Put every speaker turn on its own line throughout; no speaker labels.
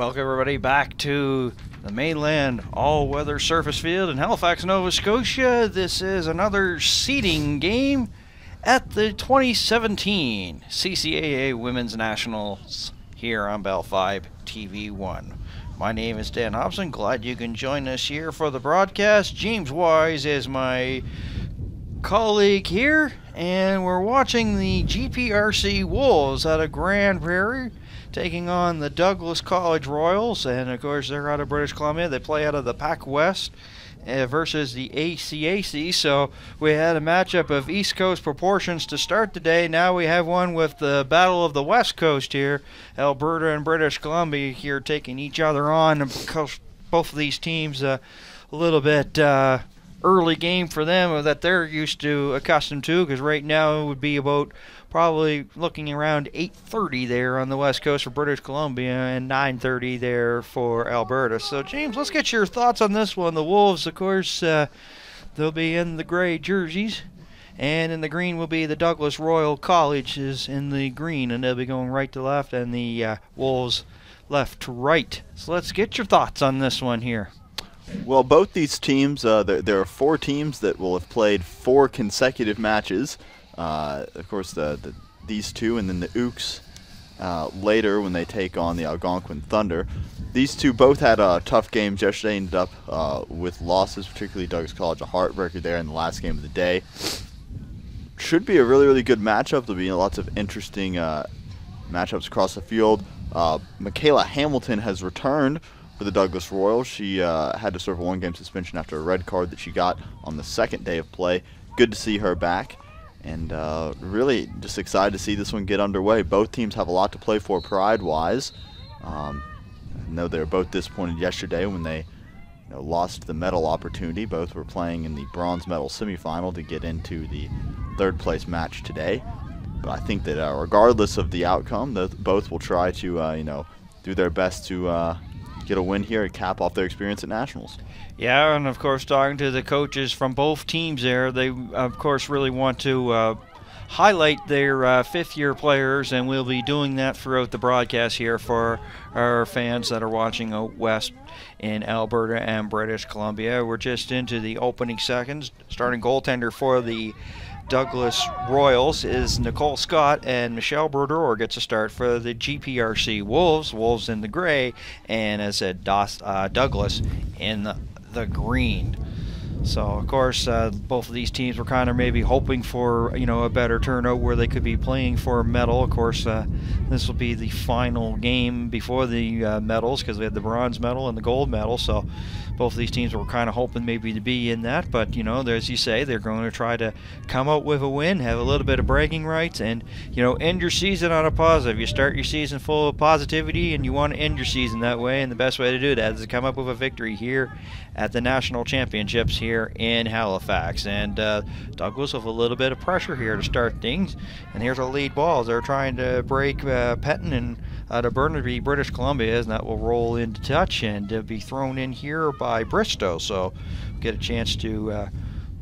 Welcome everybody back to the mainland all-weather surface field in Halifax, Nova Scotia. This is another seeding game at the 2017 CCAA Women's Nationals here on Bell 5 TV1. My name is Dan Hobson. Glad you can join us here for the broadcast. James Wise is my colleague here, and we're watching the GPRC Wolves out of Grand Prairie taking on the Douglas College Royals, and of course they're out of British Columbia. They play out of the Pac West versus the ACAC, so we had a matchup of East Coast proportions to start the day. Now we have one with the battle of the West Coast here, Alberta and British Columbia here taking each other on, because both of these teams a little bit early game for them that they're accustomed to, because right now it would be about probably looking around 8:30 there on the West Coast for British Columbia and 9:30 there for Alberta. So James, let's get your thoughts on this one. The Wolves, of course, they'll be in the gray jerseys, and in the green will be the Douglas Royal College is in the green, and they'll be going right to left, and the Wolves left to right. So let's get your thoughts on this one here.
Well, both these teams, there are four teams that will have played 4 consecutive matches. Of course, these two, and then the Ooks later when they take on the Algonquin Thunder. These two both had tough games yesterday, ended up with losses, particularly Douglas College, a heartbreaker there in the last game of the day. Should be a really, really good matchup. There'll be lots of interesting matchups across the field. Michaela Hamilton has returned for the Douglas Royals. She had to serve a 1-game suspension after a red card that she got on the second day of play. Good to see her back, and really just excited to see this one get underway. Both teams have a lot to play for pride-wise. I know they were both disappointed yesterday when they lost the medal opportunity. Both were playing in the bronze medal semifinal to get into the third-place match today. But I think that regardless of the outcome, both will try to do their best to get a win here and cap off their experience at Nationals.
Yeah, and of course talking to the coaches from both teams there, they of course really want to highlight their fifth-year players, and we'll be doing that throughout the broadcast here for our fans that are watching out west in Alberta and British Columbia. We're just into the opening seconds. Starting goaltender for the Douglas Royals is Nicole Scott, and Michelle Brodeur gets a start for the GPRC Wolves. Wolves in the gray, and as I said, Douglas in the green. So of course both of these teams were kind of maybe hoping for a better turnout where they could be playing for a medal. Of course this will be the final game before the medals, because we had the bronze medal and the gold medal, so both of these teams were kind of hoping maybe to be in that. But as you say, they're going to try to come out with a win, have a little bit of bragging rights, and end your season on a positive. You start your season full of positivity, and you want to end your season that way, and the best way to do that is to come up with a victory here at the National Championships here in Halifax. And Douglas with a little bit of pressure here to start things, and here's a lead ball as they're trying to break Petton and out of Burnaby, British Columbia, and that will roll into touch and be thrown in here by Bristow. So get a chance to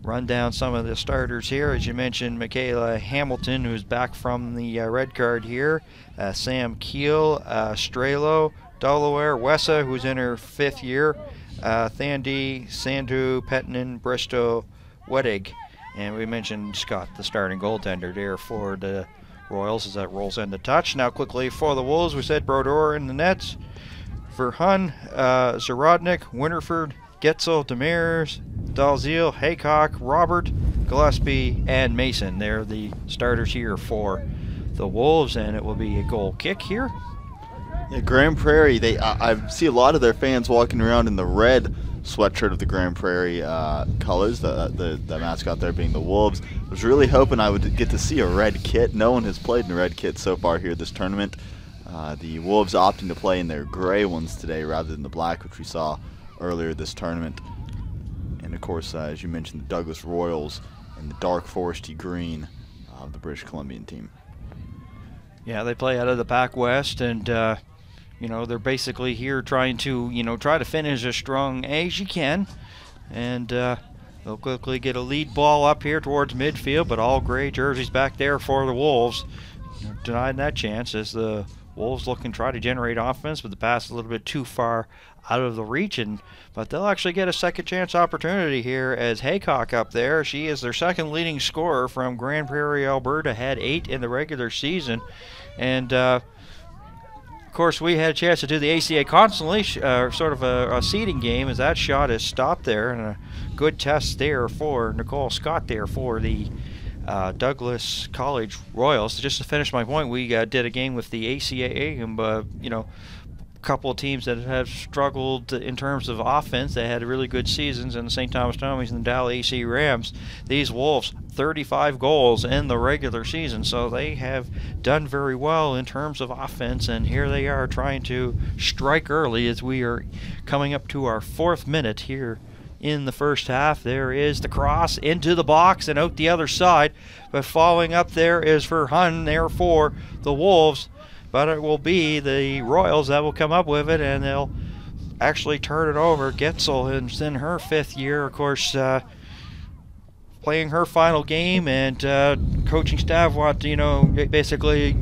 run down some of the starters here. As you mentioned, Michaela Hamilton, who's back from the red card here, Sam Keel, Strelo, Delaware, Wessa, who's in her 5th year, Thandi, Sandhu, Pettinan, Bristow, Wedig, and we mentioned Scott, the starting goaltender there for the Royals, as that rolls into touch. Now quickly for the Wolves, we said Brodeur in the nets, Verhun, Zarodnik, Winterford, Getzel, Demers, Dalziel, Haycock, Robert, Gillespie, and Mason. They're the starters here for the Wolves, and it will be a goal kick here.
Yeah, Grand Prairie, I see a lot of their fans walking around in the red sweatshirt of the Grand Prairie colors, the mascot there being the Wolves. I was really hoping I would get to see a red kit. No one has played in a red kit so far here this tournament. The Wolves opting to play in their gray ones today rather than the black, which we saw earlier this tournament. And of course, as you mentioned, the Douglas Royals in the dark foresty green of the British Columbian team.
Yeah, they play out of the Pac West, and they're basically here trying to try to finish as strong as you can, and they'll quickly get a lead ball up here towards midfield, but all gray jerseys back there for the Wolves. Denied that chance as the Wolves looking to try to generate offense, but the pass is a little bit too far out of the region. But they'll actually get a second chance opportunity here as Haycock up there. She is their second leading scorer from Grand Prairie, Alberta, had 8 in the regular season. And of course, we had a chance to do the ACA consolation, sort of a seeding game, as that shot is stopped there, and a good test there for Nicole Scott there for the Douglas College Royals. Just to finish my point, we did a game with the ACAA, and you know, a couple of teams that have struggled in terms of offense. They had really good seasons in the St. Thomas Tomies and the Dow AC Rams. These Wolves, 35 goals in the regular season, so they have done very well in terms of offense, and here they are trying to strike early as we are coming up to our 4th minute here in the first half. There is the cross into the box and out the other side, but following up there is Verhun there for the Wolves, but it will be the Royals that will come up with it, and they'll actually turn it over. Getzel is in her 5th year, of course, playing her final game, and coaching staff want to, you know, basically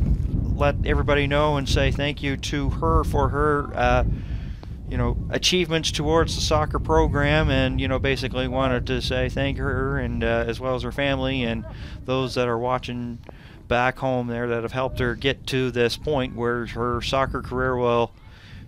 let everybody know and say thank you to her for her you know, achievements towards the soccer program, and, you know, basically wanted to say thank her, and as well as her family and those that are watching back home there that have helped her get to this point where her soccer career will,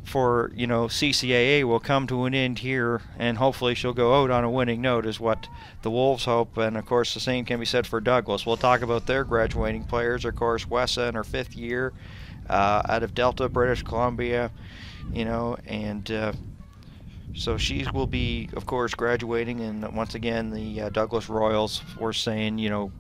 for, you know, CCAA, will come to an end here, and hopefully she'll go out on a winning note is what the Wolves hope. And of course the same can be said for Douglas. We'll talk about their graduating players. Of course, Wessa in her 5th year out of Delta, British Columbia, you know, and so she will be, of course, graduating. And once again, the Douglas Royals were saying, you know,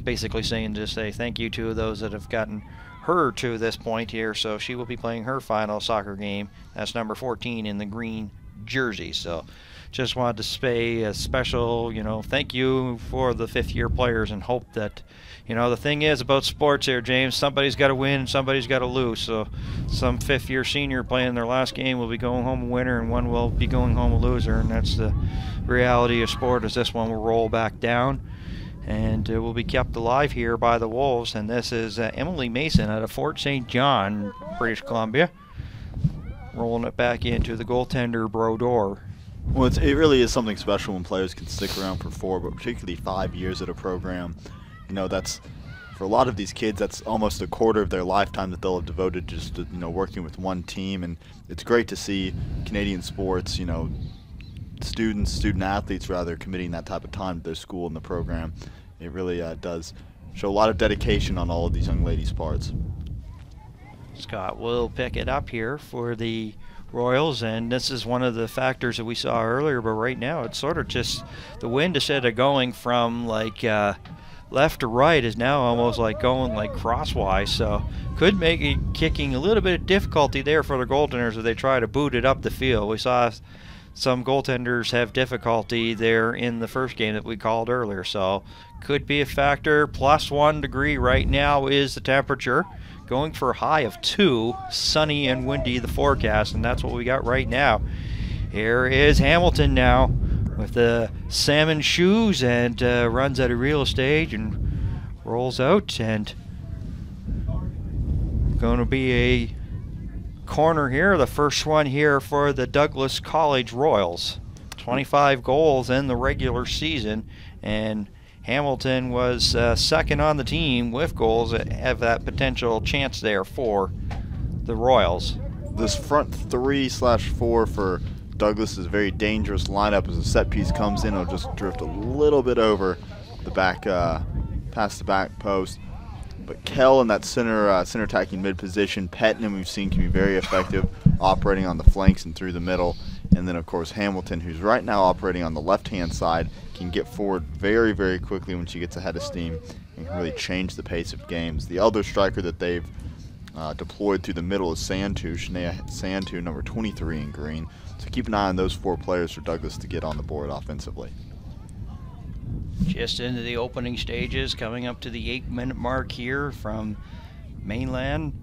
basically saying to say thank you to those that have gotten her to this point here. So she will be playing her final soccer game. That's number 14 in the green jersey. So just wanted to say a special, you know, thank you for the 5th year players, and hope that, you know, the thing is about sports here, James, somebody's got to win, somebody's got to lose. So some 5th year senior playing their last game will be going home a winner, and one will be going home a loser, and that's the reality of sport, as this one will roll back down. And it will be kept alive here by the Wolves. And this is Emily Mason out of Fort St. John, British Columbia, rolling it back into the goaltender Brodeur.
Well, it really is something special when players can stick around for 4, but particularly 5 years at a program. You know, that's, for a lot of these kids, that's almost a quarter of their lifetime that they'll have devoted just to, you know, working with one team. And it's great to see Canadian sports, you know, student athletes rather, committing that type of time to their school and the program. It really does show a lot of dedication on all of these young ladies' parts.
Scott will pick it up here for the Royals, and this is one of the factors that we saw earlier, but right now it's sort of just the wind, instead of going from like left to right, is now almost like going like crosswise, so could make it kicking a little bit of difficulty there for the goaltenders if they try to boot it up the field. We saw some goaltenders have difficulty there in the first game that we called earlier, so could be a factor. +1 degree right now is the temperature, going for a high of 2, sunny and windy the forecast, and that's what we got right now. Here is Hamilton now with the salmon shoes, and runs at a real stage and rolls out, and going to be a corner here, the first one here for the Douglas College Royals. 25 goals in the regular season, and Hamilton was second on the team with goals that have that potential chance there for the Royals.
This front 3/4 for Douglas is a very dangerous lineup. As a set piece comes in, it'll just drift a little bit over the back, past the back post. But Kell in that center attacking mid position. Petnam, we've seen, can be very effective operating on the flanks and through the middle. And then, of course, Hamilton, who's right now operating on the left-hand side, can get forward very, very quickly when she gets ahead of steam and can really change the pace of games. The other striker that they've deployed through the middle is Santu, Shania Santu, number 23 in green. So keep an eye on those 4 players for Douglas to get on the board offensively.
Just into the opening stages, coming up to the 8-minute mark here from Mainland.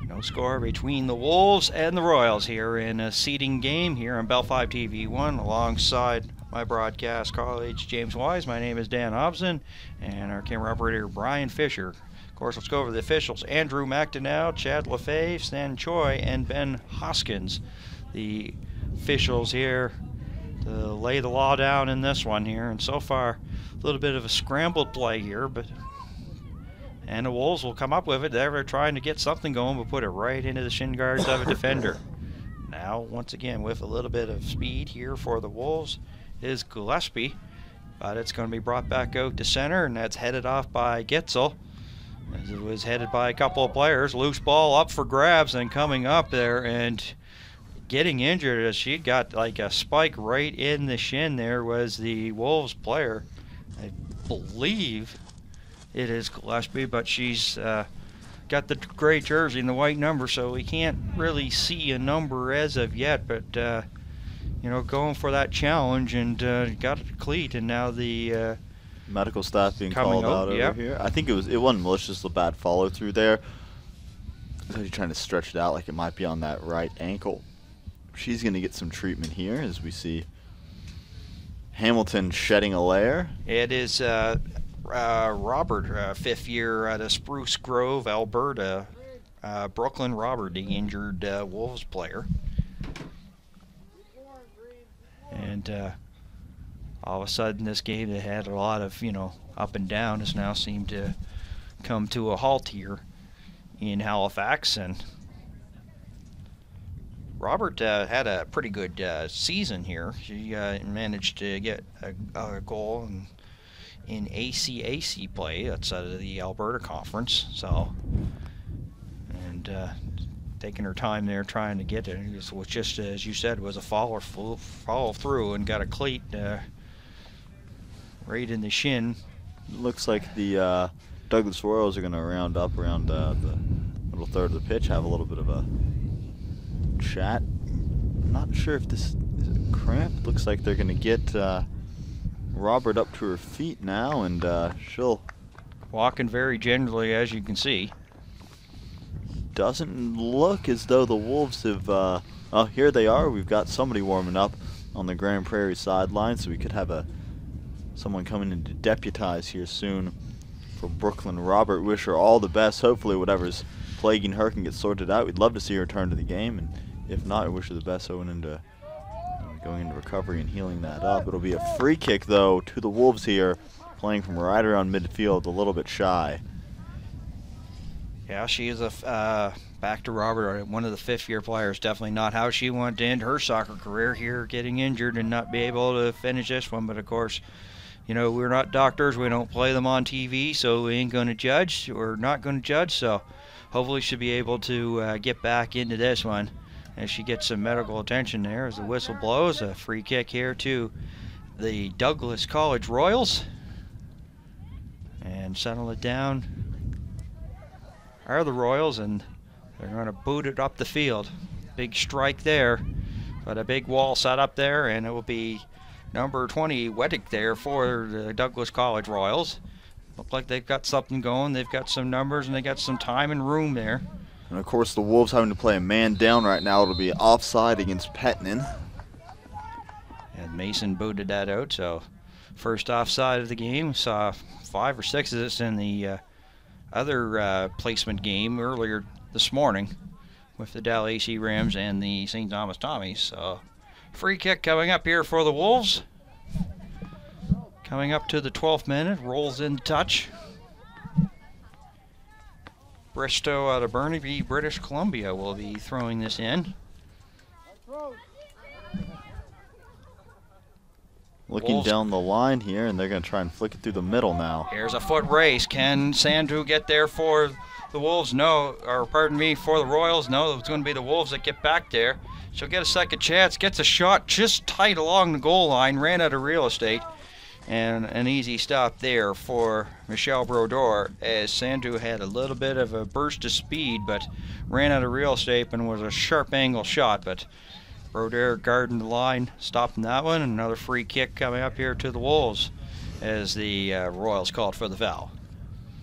No score between the Wolves and the Royals here in a seeding game here on Bell 5 TV1 alongside my broadcast colleagues, James Wise. My name is Dan Hobson, and our camera operator, Brian Fisher. Of course, let's go over the officials. Andrew McDonnell, Chad LaFave, Stan Choi, and Ben Hoskins. The officials here to lay the law down in this one here. And so far, a little bit of a scrambled play here, and the Wolves will come up with it. They're trying to get something going, but put it right into the shin guards of a defender. Now, once again, with a little bit of speed here for the Wolves is Gillespie, but it's going to be brought back out to center, and that's headed off by Gitzel. As it was headed by a couple of players. Loose ball up for grabs, and coming up there and getting injured as she got like a spike right in the shin there was the Wolves player. I believe it is Gillespie, but she's got the gray jersey and the white number, so we can't really see a number as of yet, but you know, going for that challenge and got a cleat, and now the
medical staff being called out over here. I think it wasn't malicious, a bad follow through there. So you're trying to stretch it out like it might be on that right ankle. She's going to get some treatment here as we see Hamilton shedding a layer.
It is Robert, fifth year out of Spruce Grove, Alberta. Brooklyn Robert, the injured Wolves player. And all of a sudden, this game that had a lot of, up and down has now seemed to come to a halt here in Halifax. And Robert had a pretty good season here. She managed to get a goal in ACAC play outside of the Alberta Conference. So, and taking her time there trying to get it. It was just, as you said, was a follow through and got a cleat right in the shin.
Looks like the Douglas Royals are going to round up around the middle third of the pitch, have a little bit of a chat. I'm not sure if this is a cramp. Looks like they're going to get Robert up to her feet now, and she'll
walking very gingerly, as you can see.
Doesn't look as though the Wolves have oh, here they are. We've got somebody warming up on the Grand Prairie sideline, so we could have someone coming in to deputize here soon for Brooklyn Robert. Wish her all the best. Hopefully whatever's plaguing her can get sorted out. We'd love to see her return to the game, and if not, I wish her the best going into recovery and healing that up. It'll be a free kick, though, to the Wolves here, playing from right around midfield, a little bit shy.
Yeah, she is back to Robert, one of the fifth-year players. Definitely not how she wanted to end her soccer career here, getting injured and not be able to finish this one. But, of course, we're not doctors. We don't play them on TV, so we ain't going to judge. We're not going to judge, so hopefully she'll be able to get back into this one as she gets some medical attention there. As the whistle blows, a free kick here to the Douglas College Royals. And settle it down are the Royals, and they're going to boot it up the field. Big strike there, but a big wall set up there, and it will be number 20 Weddick there for the Douglas College Royals. Look like they've got something going. They've got some numbers, and they got some time and room there.
And of course the Wolves having to play a man down right now. It'll be offside against Petnin.
And Mason booted that out, so first offside of the game. Saw 5 or 6 of this in the other placement game earlier this morning with the Dal AC Rams and the St. Thomas Tommies. So free kick coming up here for the Wolves. Coming up to the 12th minute, rolls in touch. Bristow out of Burnaby, British Columbia will be throwing this in.
Looking
Wolves
down the line here, and they're going to try and flick it through the middle now.
Here's a foot race. Can Sandhu get there for the Wolves? No. Or pardon me, for the Royals? No, it's going to be the Wolves that get back there. She'll get a second chance. Gets a shot just tight along the goal line. Ran out of real estate. And an easy stop there for Michelle Brodeur, as Sandhu had a little bit of a burst of speed, but ran out of real estate and was a sharp angle shot. But Brodeur guarding the line, stopping that one. And another free kick coming up here to the Wolves as the Royals called for the foul.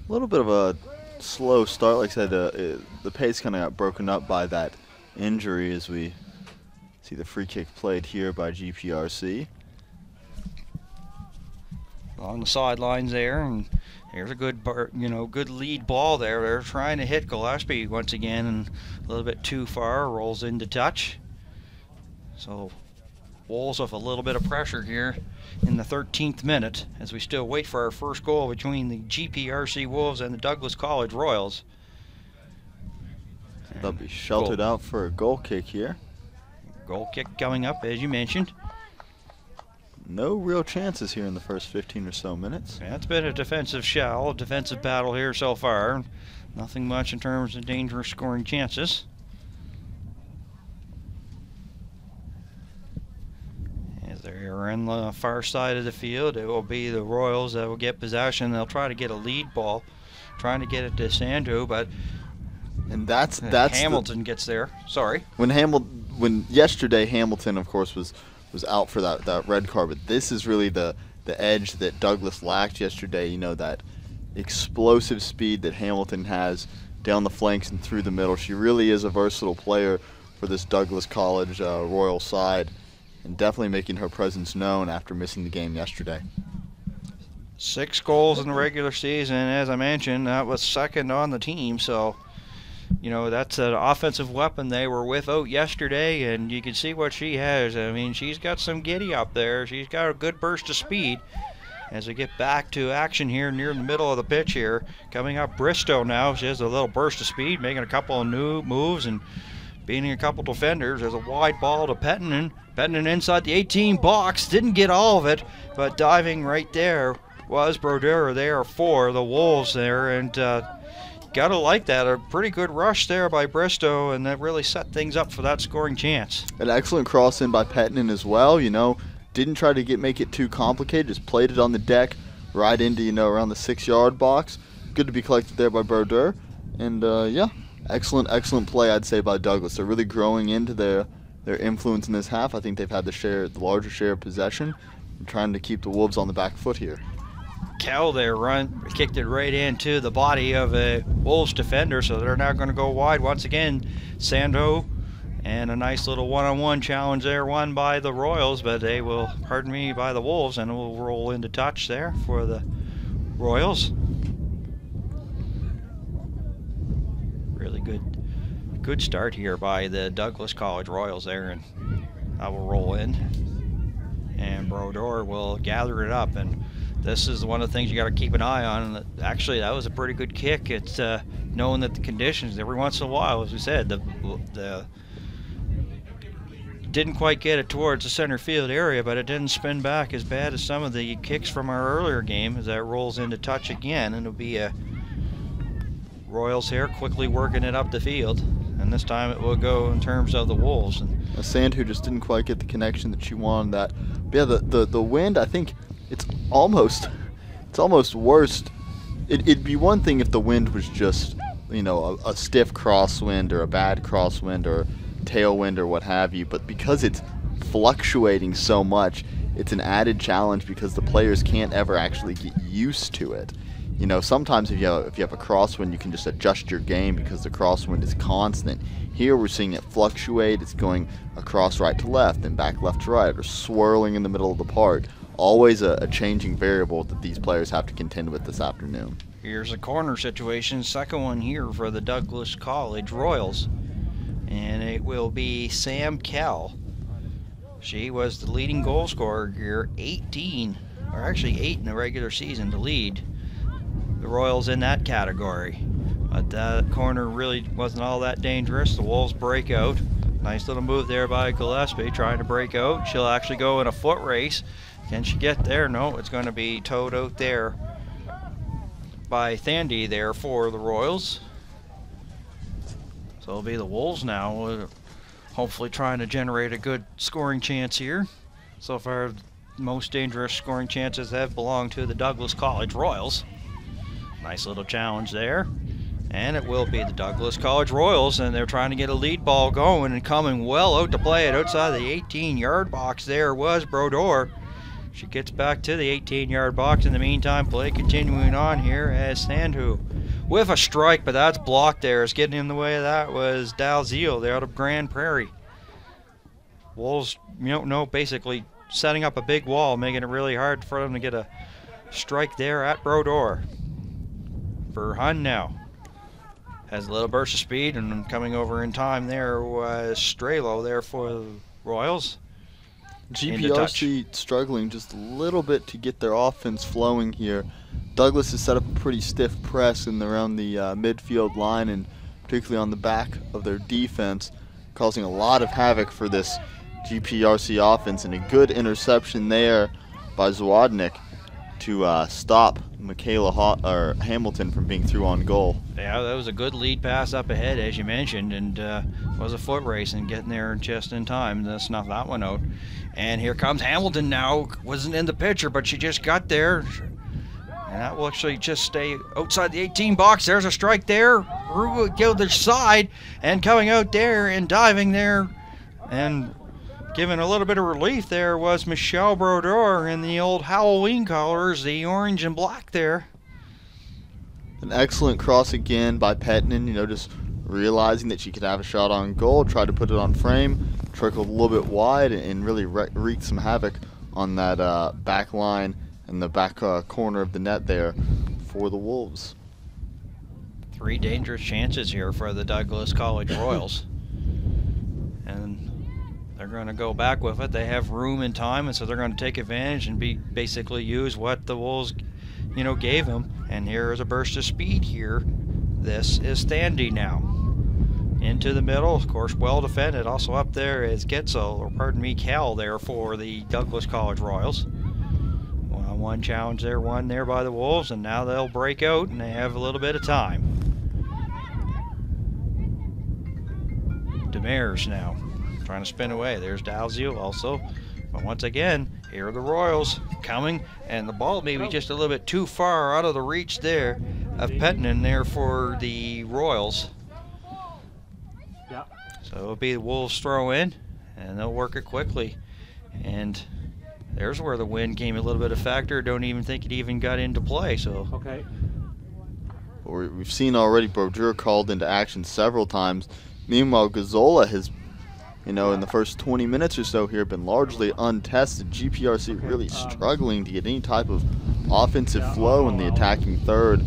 A little bit of a slow start. Like I said, the pace kind of got broken up by that injury as we see the free kick played here by GPRC.
along the sidelines there, and here's a good, good lead ball there. They're trying to hit Gillespie once again, and a little bit too far. Rolls into touch. So Wolves with a little bit of pressure here in the 13th minute as we still wait for our first goal between the GPRC Wolves and the Douglas College Royals.
They'll be sheltered out for a goal kick here.
Goal kick coming up, as you mentioned.
No real chances here in the first 15 or so minutes.
Yeah, it's been a defensive battle here so far. Nothing much in terms of dangerous scoring chances. As they're on the far side of the field, it will be the Royals that will get possession. They'll try to get a lead ball, trying to get it to Sandu, but
that's
Hamilton gets there. Sorry.
When yesterday Hamilton, of course, was out for that red card, but this is really the edge that Douglas lacked yesterday. You know, that explosive speed that Hamilton has down the flanks and through the middle. She really is a versatile player for this Douglas College Royal side, and definitely making her presence known after missing the game yesterday.
6 goals in the regular season, as I mentioned. That was second on the team, so that's an offensive weapon they were without yesterday, and you can see what she has. I mean, she's got some giddy up there. She's got a good burst of speed. As we get back to action here near the middle of the pitch here, coming up Bristow now. She has a little burst of speed, making a couple of new moves and beating a couple defenders. There's a wide ball to Pettinen. Pettinen inside the 18 box. Didn't get all of it, but diving right there was Brodeur there for the Wolves there, and gotta like that. A pretty good rush there by Bristow, and that really set things up for that scoring chance.
An excellent cross in by Pettinen as well. Didn't try to make it too complicated. Just played it on the deck right into around the 6-yard box. Good to be collected there by Brodeur. And yeah, excellent play, I'd say, by Douglas. They're really growing into their influence in this half. I think they've had the larger share of possession, and trying to keep the Wolves on the back foot here.
Kell there kicked it right into the body of a Wolves defender, so they're now going to go wide once again. Sando, and a nice little one-on-one challenge there won by the Royals, but by the Wolves, and it will roll into touch there for the Royals. Really good start here by the Douglas College Royals there, and that will roll in, and Brodeur will gather it up. And this is one of the things you got to keep an eye on. And actually, that was a pretty good kick. It's knowing that the conditions, every once in a while, as we said, the didn't quite get it towards the center field area, but it didn't spin back as bad as some of the kicks from our earlier game, as that rolls into touch again, and it'll be a Royals here quickly working it up the field, and this time it will go in terms of the Wolves. And
a Sand who just didn't quite get the connection that she wanted. But yeah, the wind, I think it's almost worse. It'd be one thing if the wind was just a stiff crosswind or a bad crosswind or tailwind or what have you, but because it's fluctuating so much, it's an added challenge because the players can't ever actually get used to it. Sometimes if you have a crosswind, you can just adjust your game because the crosswind is constant. Here we're seeing it fluctuate. It's going across right to left and back left to right, or swirling in the middle of the park. Always a changing variable that these players have to contend with this afternoon.
Here's a corner situation, second one here for the Douglas College Royals, and it will be Sam Kell. She was the leading goal scorer here, 18, or actually 8 in the regular season to lead the Royals in that category. But that corner really wasn't all that dangerous. The Wolves break out. Nice little move there by Gillespie, trying to break out. She'll actually go in a foot race. Can she get there? No, it's going to be towed out there by Thandy there for the Royals. So it'll be the Wolves now, hopefully trying to generate a good scoring chance here. So far, most dangerous scoring chances have belonged to the Douglas College Royals. Nice little challenge there. And it will be the Douglas College Royals, and they're trying to get a lead ball going, and coming well out to play it outside the 18-yard box there was Brodeur. She gets back to the 18-yard box. In the meantime, play continuing on here as Sandhu with a strike, but that's blocked there. It's getting in the way of that was Dalziel there out of Grand Prairie. Wolves, basically setting up a big wall, making it really hard for them to get a strike there at Brodeur. For Hun now. Has a little burst of speed, and coming over in time there was Strelo there for the Royals.
GPRC struggling just a little bit to get their offense flowing here. Douglas has set up a pretty stiff press in around the midfield line, and particularly on the back of their defense, causing a lot of havoc for this GPRC offense, and a good interception there by Zawodnik to stop Hamilton from being through on goal.
Yeah, that was a good lead pass up ahead, as you mentioned, and was a foot race and getting there just in time to snuff that one out. And here comes Hamilton now. Wasn't in the picture, but she just got there. And that will actually just stay outside the 18 box. There's a strike there. Rue Gilder's side, and coming out there and diving there and giving a little bit of relief there was Michelle Brodeur in the old Halloween colors, the orange and black there.
An excellent cross again by Pettinen, just realizing that she could have a shot on goal, tried to put it on frame, trickled a little bit wide, and really wreaked some havoc on that back line and the back corner of the net there for the Wolves.
3 dangerous chances here for the Douglas College Royals. And they're going to go back with it. They have room and time, and so they're going to take advantage and basically use what the Wolves, gave them. And here is a burst of speed here. This is Thandy now. Into the middle, of course, well defended. Also up there is Cal there for the Douglas College Royals. One challenge there, one there by the Wolves, and now they'll break out, and they have a little bit of time. Demers now trying to spin away. There's Dalziel also. But once again, here are the Royals coming, and the ball maybe just a little bit too far out of the reach there of Pettinen there for the Royals. So it'll be the Wolves throw in, and they'll work it quickly. And there's where the wind came a little bit of factor. Don't even think it even got into play. So
okay.
We've seen already Brodeur called into action several times. Meanwhile, Gazzola has, in the first 20 minutes or so here, been largely untested. GPRC really struggling to get any type of offensive flow in the attacking third.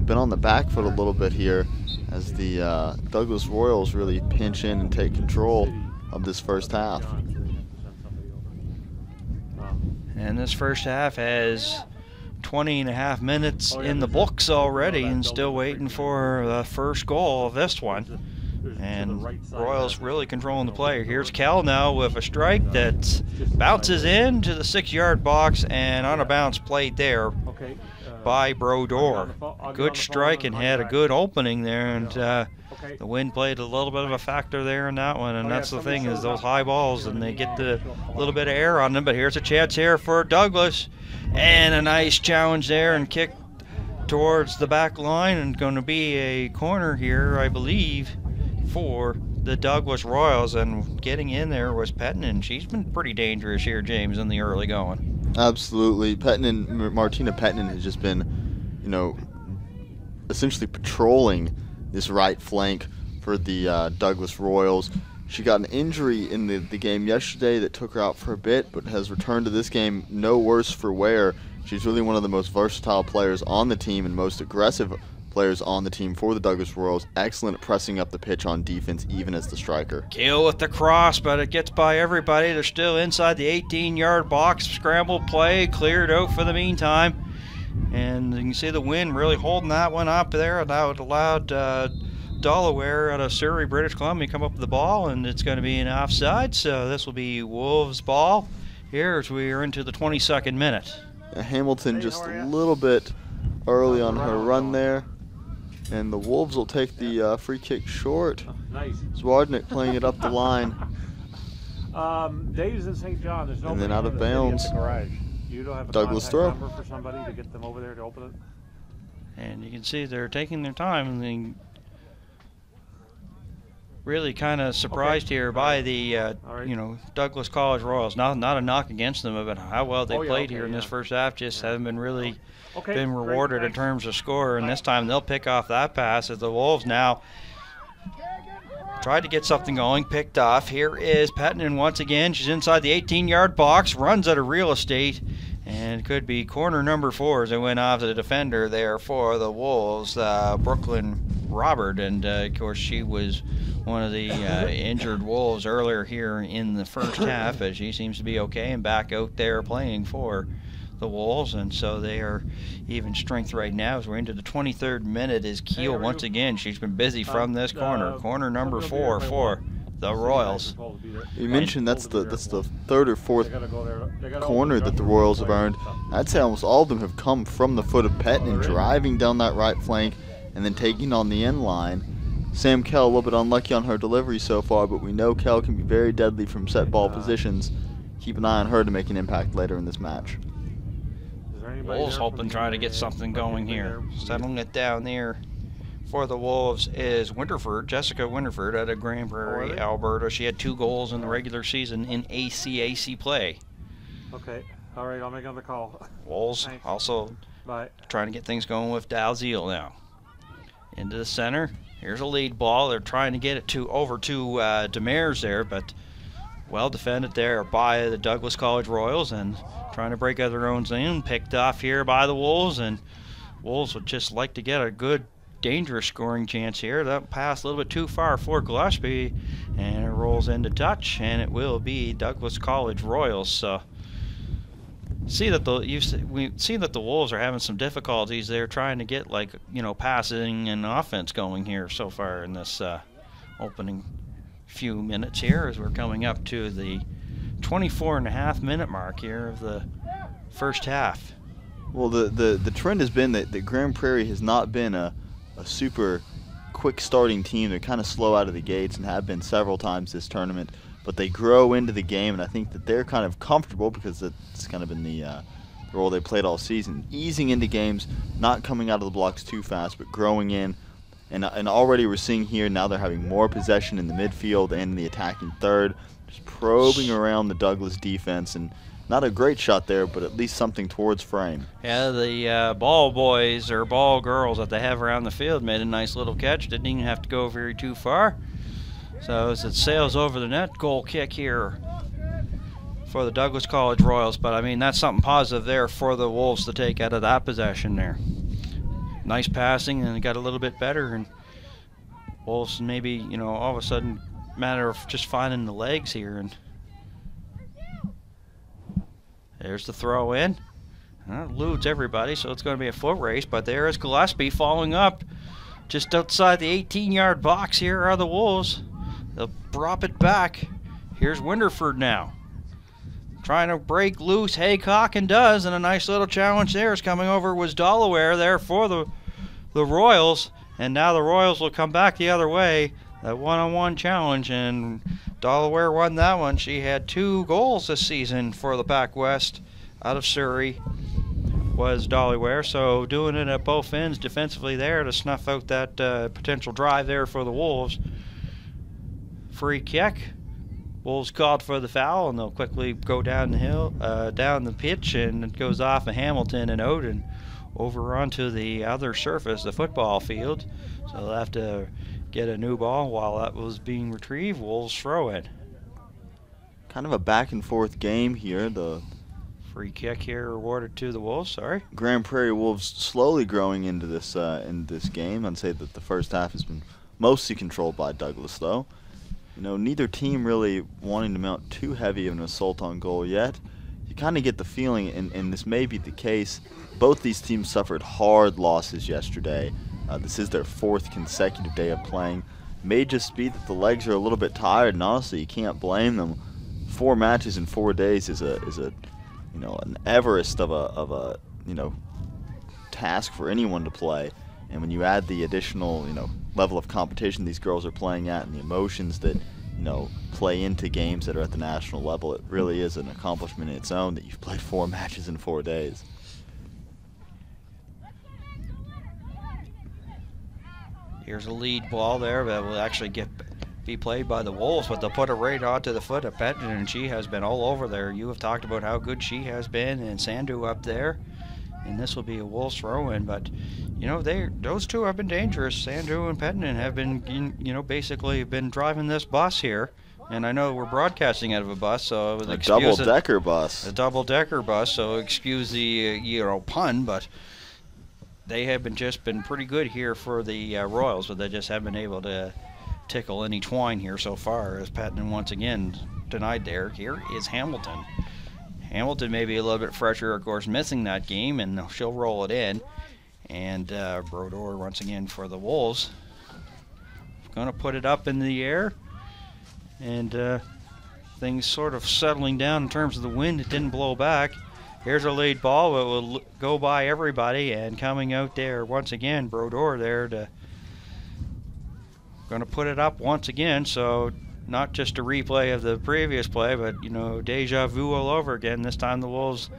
Been on the back foot a little bit here as the Douglas Royals really pinch in and take control of this first half.
And this first half has 20.5 minutes in the books already, and still waiting for the first goal of this one. And Royals really controlling the play. Here's Cal now with a strike that bounces into the 6-yard box, and on a bounce played there by Brodeur. Good strike and had a good opening there, and the wind played a little bit of a factor there in that one. And that's the thing, is those high balls, and they get the little bit of air on them. But here's a chance here for Douglas, and a nice challenge there and kick towards the back line, and going to be a corner here, I believe, for the Douglas Royals. And getting in there was Pettinen. She's been pretty dangerous here, James, in the early going.
Absolutely. Martina Pettinen has just been, essentially patrolling this right flank for the Douglas Royals. She got an injury in the game yesterday that took her out for a bit, but has returned to this game no worse for wear. She's really one of the most versatile players on the team and most aggressive players on the team for the Douglas Royals. Excellent at pressing up the pitch on defense, even as the striker.
Gill with the cross, but it gets by everybody. They're still inside the 18-yard box. Scramble play, cleared out for the meantime. And you can see the wind really holding that one up there. That would allowed Delaware out of Surrey, British Columbia, come up with the ball, and it's going to be an offside. So this will be Wolves' ball here as we are into the 22nd minute.
Hamilton just a little bit early on her run there. And the Wolves will take the free kick short.
Nice.
Zwardnik playing it up the line.
Dave's in St. John. There's
and then out of bounds.
You don't have a
Douglas
contact
throw.
number for somebody to get them over there to open it?
And you can see they're taking their time, and they really kind of surprised here by the Douglas College Royals. Not a knock against them, but how well they played here in this first half. Just haven't been really been rewarded in terms of score, and this time they'll pick off that pass as the Wolves now tried to get something going, picked off. Here is Pettinen once again. She's inside the 18-yard box, runs out of real estate, And it could be corner number 4 as it went off the defender there for the Wolves, Brooklyn Robert. And, of course, she was one of the injured Wolves earlier here in the first half, but she seems to be okay and back out there playing for the Wolves. And so they are even strength right now as we're into the 23rd minute. Is Keel once again. She's been busy from this corner number 4 for the Royals.
You mentioned that's the third or fourth corner that the Royals have earned. I'd say almost all of them have come from the foot of Pettinen, driving down that right flank and then taking on the end line. Sam Kell a little bit unlucky on her delivery so far, but we know Kell can be very deadly from set ball positions. Keep an eye on her to make an impact later in this match.
Wolves hoping trying to get something going here. Settling it down there for the Wolves is Winterford, Jessica Winterford out of Grand Prairie, Alberta. She had 2 goals in the regular season in ACAC play.
Okay, all right, I'll make another call.
Wolves also trying to get things going with Dalziel now. Into the center. Here's a lead ball. They're trying to get it over to Demers there, but well defended there by the Douglas College Royals and trying to break out their own zone. Picked off here by the Wolves, and Wolves would just like to get a good dangerous scoring chance here. That pass a little bit too far for Gillespie, and it rolls into touch, and it will be Douglas College Royals. So we've seen that the Wolves are having some difficulties. They're trying to get passing and offense going here so far in this opening few minutes here as we're coming up to the 24.5-minute mark here of the first half.
Well, the trend has been that Grand Prairie has not been a super quick starting team. They're kind of slow out of the gates and have been several times this tournament, but they grow into the game, and I think that they're kind of comfortable because it's kind of been the role they played all season, easing into games, not coming out of the blocks too fast, but growing in. And already we're seeing here now they're having more possession in the midfield and in the attacking third, just probing around the Douglas defense, and not a great shot there, but at least something towards frame.
Yeah, the ball boys or ball girls that they have around the field made a nice little catch. Didn't even have to go very too far. So as it sails over the net, goal kick here for the Douglas College Royals. But I mean, that's something positive there for the Wolves to take out of that possession there. Nice passing, and it got a little bit better, and Wolves maybe, all of a sudden matter of just finding the legs here. And there's the throw in. That eludes everybody, so it's going to be a foot race, but there is Gillespie following up just outside the 18-yard box. Here are the Wolves. They'll drop it back. Here's Winterford now, trying to break loose. Haycock, and does, and a nice little challenge there is coming over. Was Delaware there for the Royals, and now the Royals will come back the other way. That one-on-one challenge, and Delaware won that one. She had 2 goals this season for the Pac West out of Surrey, was Delaware. So doing it at both ends defensively there to snuff out that potential drive there for the Wolves. Free kick. Wolves called for the foul, and they'll quickly go down the hill, down the pitch, and it goes off of Hamilton and out and over onto the other surface, the football field. So they'll have to get a new ball while that was being retrieved. Wolves throw it.
Kind of a back and forth game here. The
free kick here awarded to the Wolves. Sorry.
Grand Prairie Wolves slowly growing into this game. I'd say that the first half has been mostly controlled by Douglas, though. Neither team really wanting to mount too heavy of an assault on goal yet. You kind of get the feeling, and this may be the case, both these teams suffered hard losses yesterday. This is their 4th consecutive day of playing. May just be that the legs are a little bit tired, and honestly, you can't blame them. 4 matches in 4 days is an Everest of a task for anyone to play. And when you add the additional level of competition these girls are playing at, and the emotions that play into games that are at the national level, it really is an accomplishment in its own that you've played 4 matches in 4 days.
Here's a lead ball there that will actually be played by the Wolves, but they'll put it right onto the foot of Pettinen, and she has been all over there. You have talked about how good she has been, and Sandu up there, and this will be a Wolves throw-in. But those two have been dangerous. Sandu and Pettinen have been basically been driving this bus here And I know we're broadcasting out of a bus, so I would
A
excuse
double-decker bus.
A double-decker bus, so excuse the pun, but they have been pretty good here for the Royals, but they just haven't been able to tickle any twine here so far, as Patton once again denied there. Here is Hamilton. Hamilton may be a little bit fresher, of course, missing that game, and she'll roll it in. And Brodeur once again for the Wolves. Going to put it up in the air. And things sort of settling down in terms of the wind. It didn't blow back. Here's a lead ball. It will go by everybody. And coming out there once again, Brodeur there to going to put it up once again. So not just a replay of the previous play, but deja vu all over again. This time the Wolves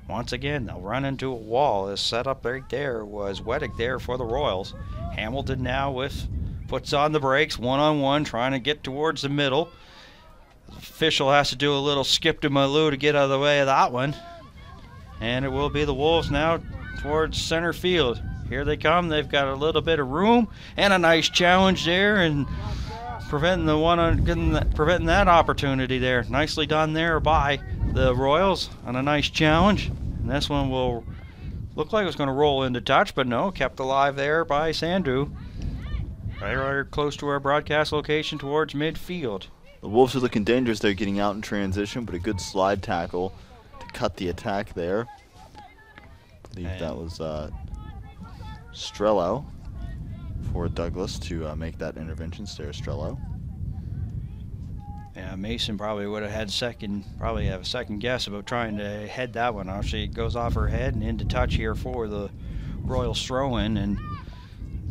once again they'll run into a wall. This setup right there was Wettig there for the Royals. Hamilton now puts on the brakes, one-on-one, trying to get towards the middle. The official has to do a little skip to Malou to get out of the way of that one. And it will be the Wolves now towards center field. Here they come. They've got a little bit of room and a nice challenge there, and preventing that opportunity there. Nicely done there by the Royals on a nice challenge. And this one will look like it was going to roll into touch, but no, kept alive there by Sandu. Right close to our broadcast location towards midfield.
The Wolves are looking dangerous. They're getting out in transition, but a good slide tackle to cut the attack there. I believe that was Strello for Douglas to make that intervention. Strello.
Yeah, Mason probably would have had a second guess about trying to head that one off. She goes off her head and into touch here for the Royals throw-in, and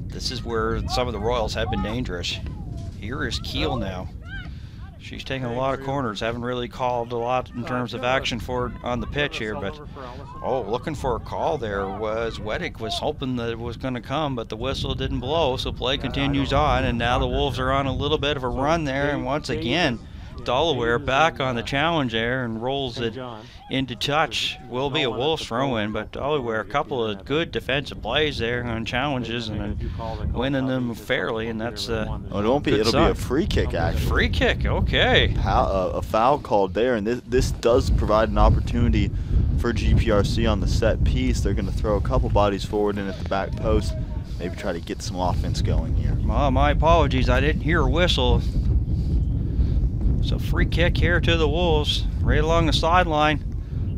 this is where some of the Royals have been dangerous. Here is Keel now. She's taking a lot of corners. Haven't really called a lot in terms of action for on the pitch here, but looking for a call there was Wettig. Was hoping that it was going to come, but the whistle didn't blow, so play continues on, and now the Wolves are on a little bit of a run there, and once again Delaware back on the challenge there and rolls it into touch. Will be a Wolves throw-in, but Delaware a couple of good defensive plays there on challenges and winning them fairly, and that's
it won't be. It'll be a free kick actually.
Free kick, okay.
A foul called there, and this does provide an opportunity for GPRC on the set piece. They're going to throw a couple bodies forward in at the back post, maybe try to get some offense going here.
My apologies, I didn't hear a whistle. So free kick here to the Wolves, right along the sideline.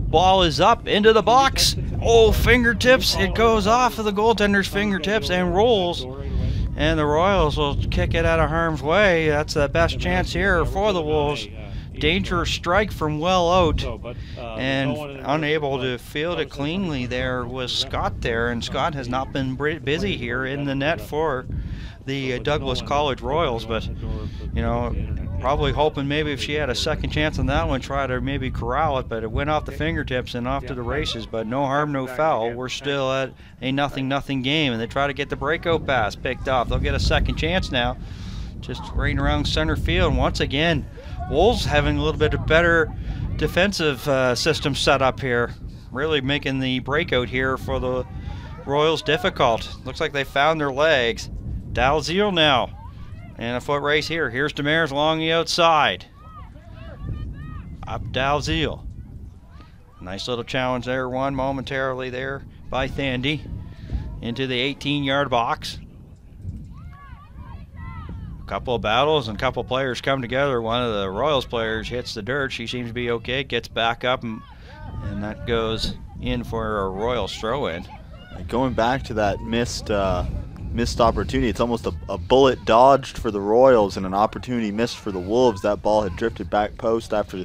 Ball is up into the box. Oh, fingertips. It goes off of the goaltender's fingertips and rolls. And the Royals will kick it out of harm's way. That's the best chance here for the Wolves. Dangerous strike from well out. And unable to field it cleanly there was Scott there. And Scott has not been busy here in the net for the Douglas College Royals. But, probably hoping maybe if she had a second chance on that one, try to maybe corral it, but it went off the fingertips and off to the races. But no harm, no foul. We're still at a 0-0 game, and they try to get the breakout pass picked off. They'll get a second chance now, just right around center field. And once again, Wolves having a little bit of better defensive system set up here, really making the breakout here for the Royals difficult. Looks like they found their legs. Dalziel now. And a foot race here. Here's Demers along the outside. Up Dalziel. Nice little challenge there, won momentarily there by Thandy into the 18-yard box. A couple of battles and a couple of players come together. One of the Royals players hits the dirt. She seems to be okay, gets back up, and that goes in for a Royals throw-in.
Going back to that missed opportunity, it's almost a bullet dodged for the Royals and an opportunity missed for the Wolves. That ball had drifted back post after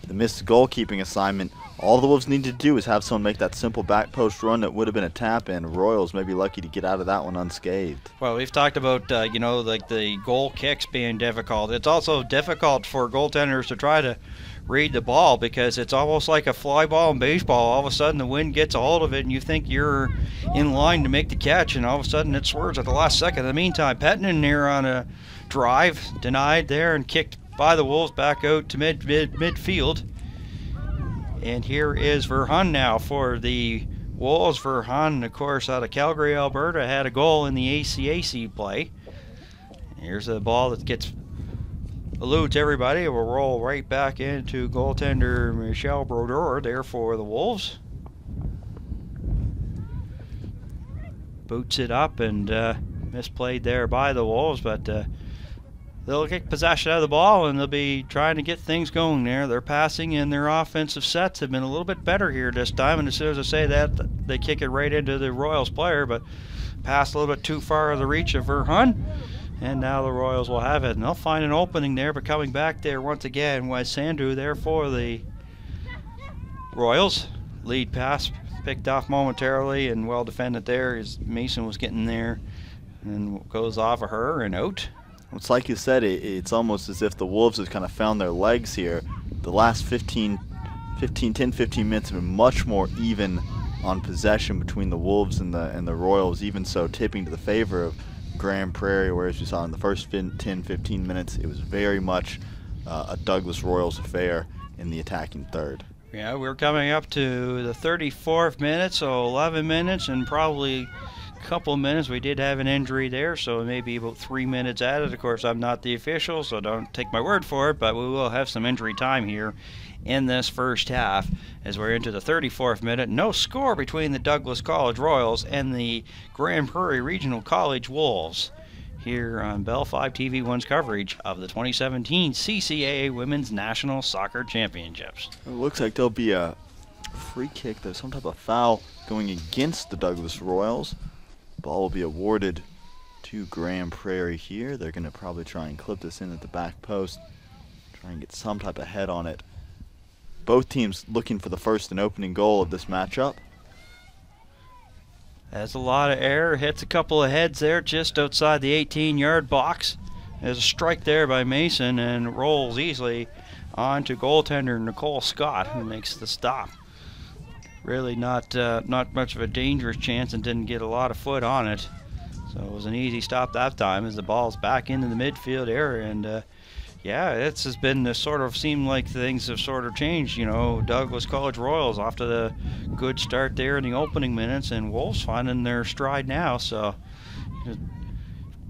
the missed goalkeeping assignment. All the Wolves needed to do is have someone make that simple back post run that would have been a tap in. Royals may be lucky to get out of that one unscathed.
Well, we've talked about like the goal kicks being difficult. It's also difficult for goaltenders to try to read the ball because it's almost like a fly ball in baseball. All of a sudden the wind gets a hold of it and you think you're in line to make the catch, and all of a sudden it swerves at the last second. In the meantime, Pettinen here on a drive, denied there and kicked by the Wolves back out to midfield. And here is Verhun now for the Wolves. Verhun, of course, out of Calgary, Alberta, had a goal in the ACAC play. Here's a ball that gets eludes everybody. We'll roll right back into goaltender Michelle Brodeur there for the Wolves. Boots it up and misplayed there by the Wolves, but they'll get possession of the ball and they'll be trying to get things going there. Their passing and their offensive sets have been a little bit better here this time, and as soon as I say that, they kick it right into the Royals player, but passed a little bit too far of the reach of Verhun, and now the Royals will have it. And they'll find an opening there, but coming back there once again was Sandu there for the Royals. Lead pass picked off momentarily and well defended there as Mason was getting there, and goes off of her and out.
It's like you said, it's almost as if the Wolves have kind of found their legs here. The last 10-15 minutes have been much more even on possession between the Wolves and the Royals, even so tipping to the favor of Grand Prairie, whereas you saw in the first 10-15 minutes, it was very much a Douglas Royals affair in the attacking third.
Yeah, we're coming up to the 34th minute, so 11 minutes and probably a couple minutes. We did have an injury there, so maybe about 3 minutes added. Of course, I'm not the official, so don't take my word for it, but we will have some injury time here in this first half as we're into the 34th minute. No score between the Douglas College Royals and the Grand Prairie Regional College Wolves here on Bell 5 TV1's coverage of the 2017 CCAA Women's National Soccer Championships.
It looks like there'll be a free kick. There's some type of foul going against the Douglas Royals. Ball will be awarded to Grand Prairie here. They're going to probably try and clip this in at the back post, try and get some type of head on it. Both teams looking for the first and opening goal of this matchup.
Has a lot of air, hits a couple of heads there just outside the 18-yard box. There's a strike there by Mason and rolls easily on to goaltender Nicole Scott, who makes the stop. Really not much of a dangerous chance and didn't get a lot of foot on it. So it was an easy stop that time as the ball's back into the midfield area. And yeah, it's has been sort of seemed like things have sort of changed. You know, Douglas College Royals off to the good start there in the opening minutes, and Wolves finding their stride now. So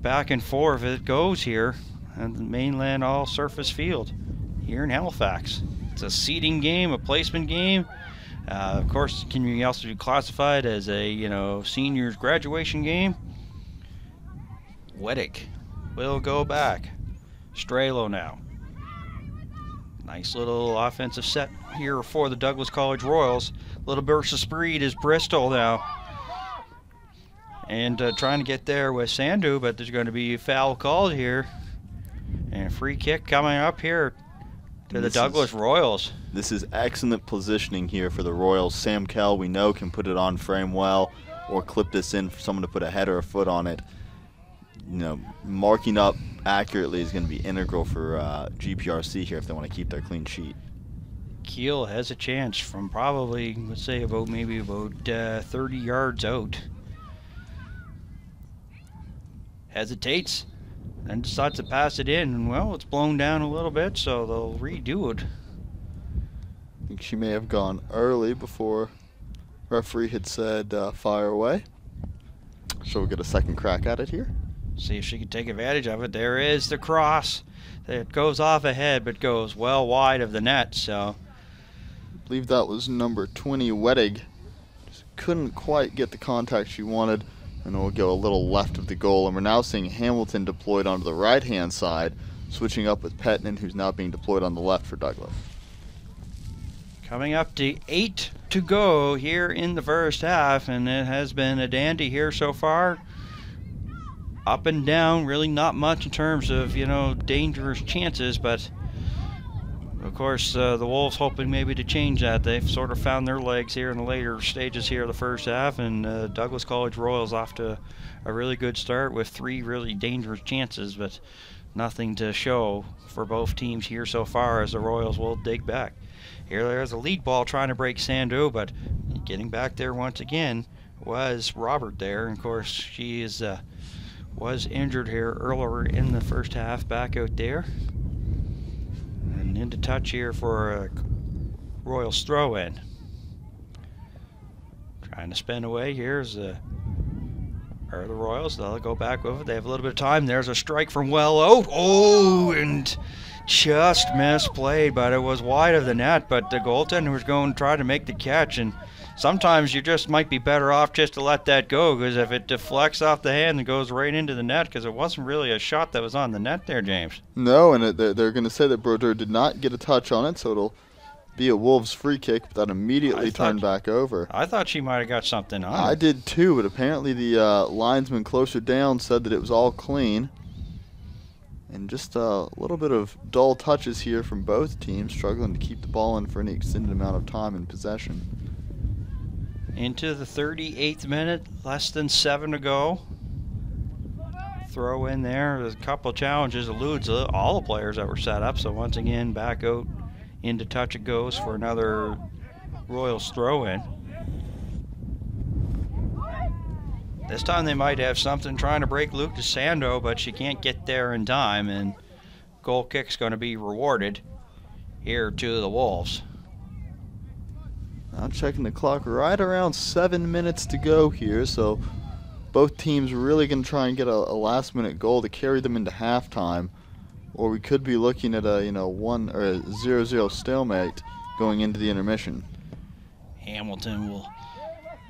back and forth it goes here on the mainland all surface field here in Halifax. It's a seeding game, a placement game. Of course, can you also be classified as a seniors graduation game? Weddick will go back. Strelo now. Nice little offensive set here for the Douglas College Royals. Little burst of speed is Bristol now. And trying to get there with Sandu, but there's going to be a foul called here. And a free kick coming up here to the Douglas Royals.
This is excellent positioning here for the Royals. Sam Kell, we know, can put it on frame well or clip this in for someone to put a head or a foot on it. You know, marking up accurately is going to be integral for GPRC here if they want to keep their clean sheet.
Kiel has a chance from probably, let's say, about 30 yards out. Hesitates, then decides to pass it in, and well, it's blown down a little bit, so they'll redo it.
I think she may have gone early before referee had said fire away. So we'll get a second crack at it here.
See if she can take advantage of it. There is the cross. It goes off ahead, but goes well wide of the net. So
I believe that was number 20, Weddig. Just couldn't quite get the contact she wanted, and we'll go a little left of the goal. And we're now seeing Hamilton deployed onto the right-hand side, switching up with Petnin, who's now being deployed on the left for Douglas.
Coming up to 8 to go here in the first half, and it has been a dandy here so far. Up and down, really not much in terms of, dangerous chances, but of course the Wolves hoping maybe to change that. They've sort of found their legs here in the later stages here of the first half, and Douglas College Royals off to a really good start with 3 really dangerous chances, but nothing to show for both teams here so far as the Royals will dig back. Here there's a lead ball trying to break Sandu, but getting back there once again was Robert there. And of course, she was injured here earlier in the first half, back out there. And into touch here for a Royals throw-in. Trying to spin away. Here's Are the Royals? They'll go back with it. They have a little bit of time. There's a strike from well out. Oh, and just misplayed, but it was wide of the net. But the goaltender was going to try to make the catch, and sometimes you just might be better off just to let that go, because if it deflects off the hand and goes right into the net, because it wasn't really a shot that was on the net there, James.
No, and they're going to say that Brodeur did not get a touch on it, so it'll be a Wolves free kick, but that immediately turned back over.
I thought she might have got something on it.
I did too, but apparently the linesman closer down said that it was all clean. And just a little bit of dull touches here from both teams, struggling to keep the ball in for any extended amount of time in possession.
Into the 38th minute, less than 7 to go. Throw in there. There's a couple of challenges, eludes all the players that were set up. So once again, back out into touch it goes for another Royals throw in. This time they might have something trying to break Luke DeSando, but she can't get there in time, and goal kick's going to be rewarded here to the Wolves.
I'm checking the clock, right around 7 minutes to go here, so both teams really going to try and get a last-minute goal to carry them into halftime, or we could be looking at a 1 or a 0-0 stalemate going into the intermission.
Hamilton will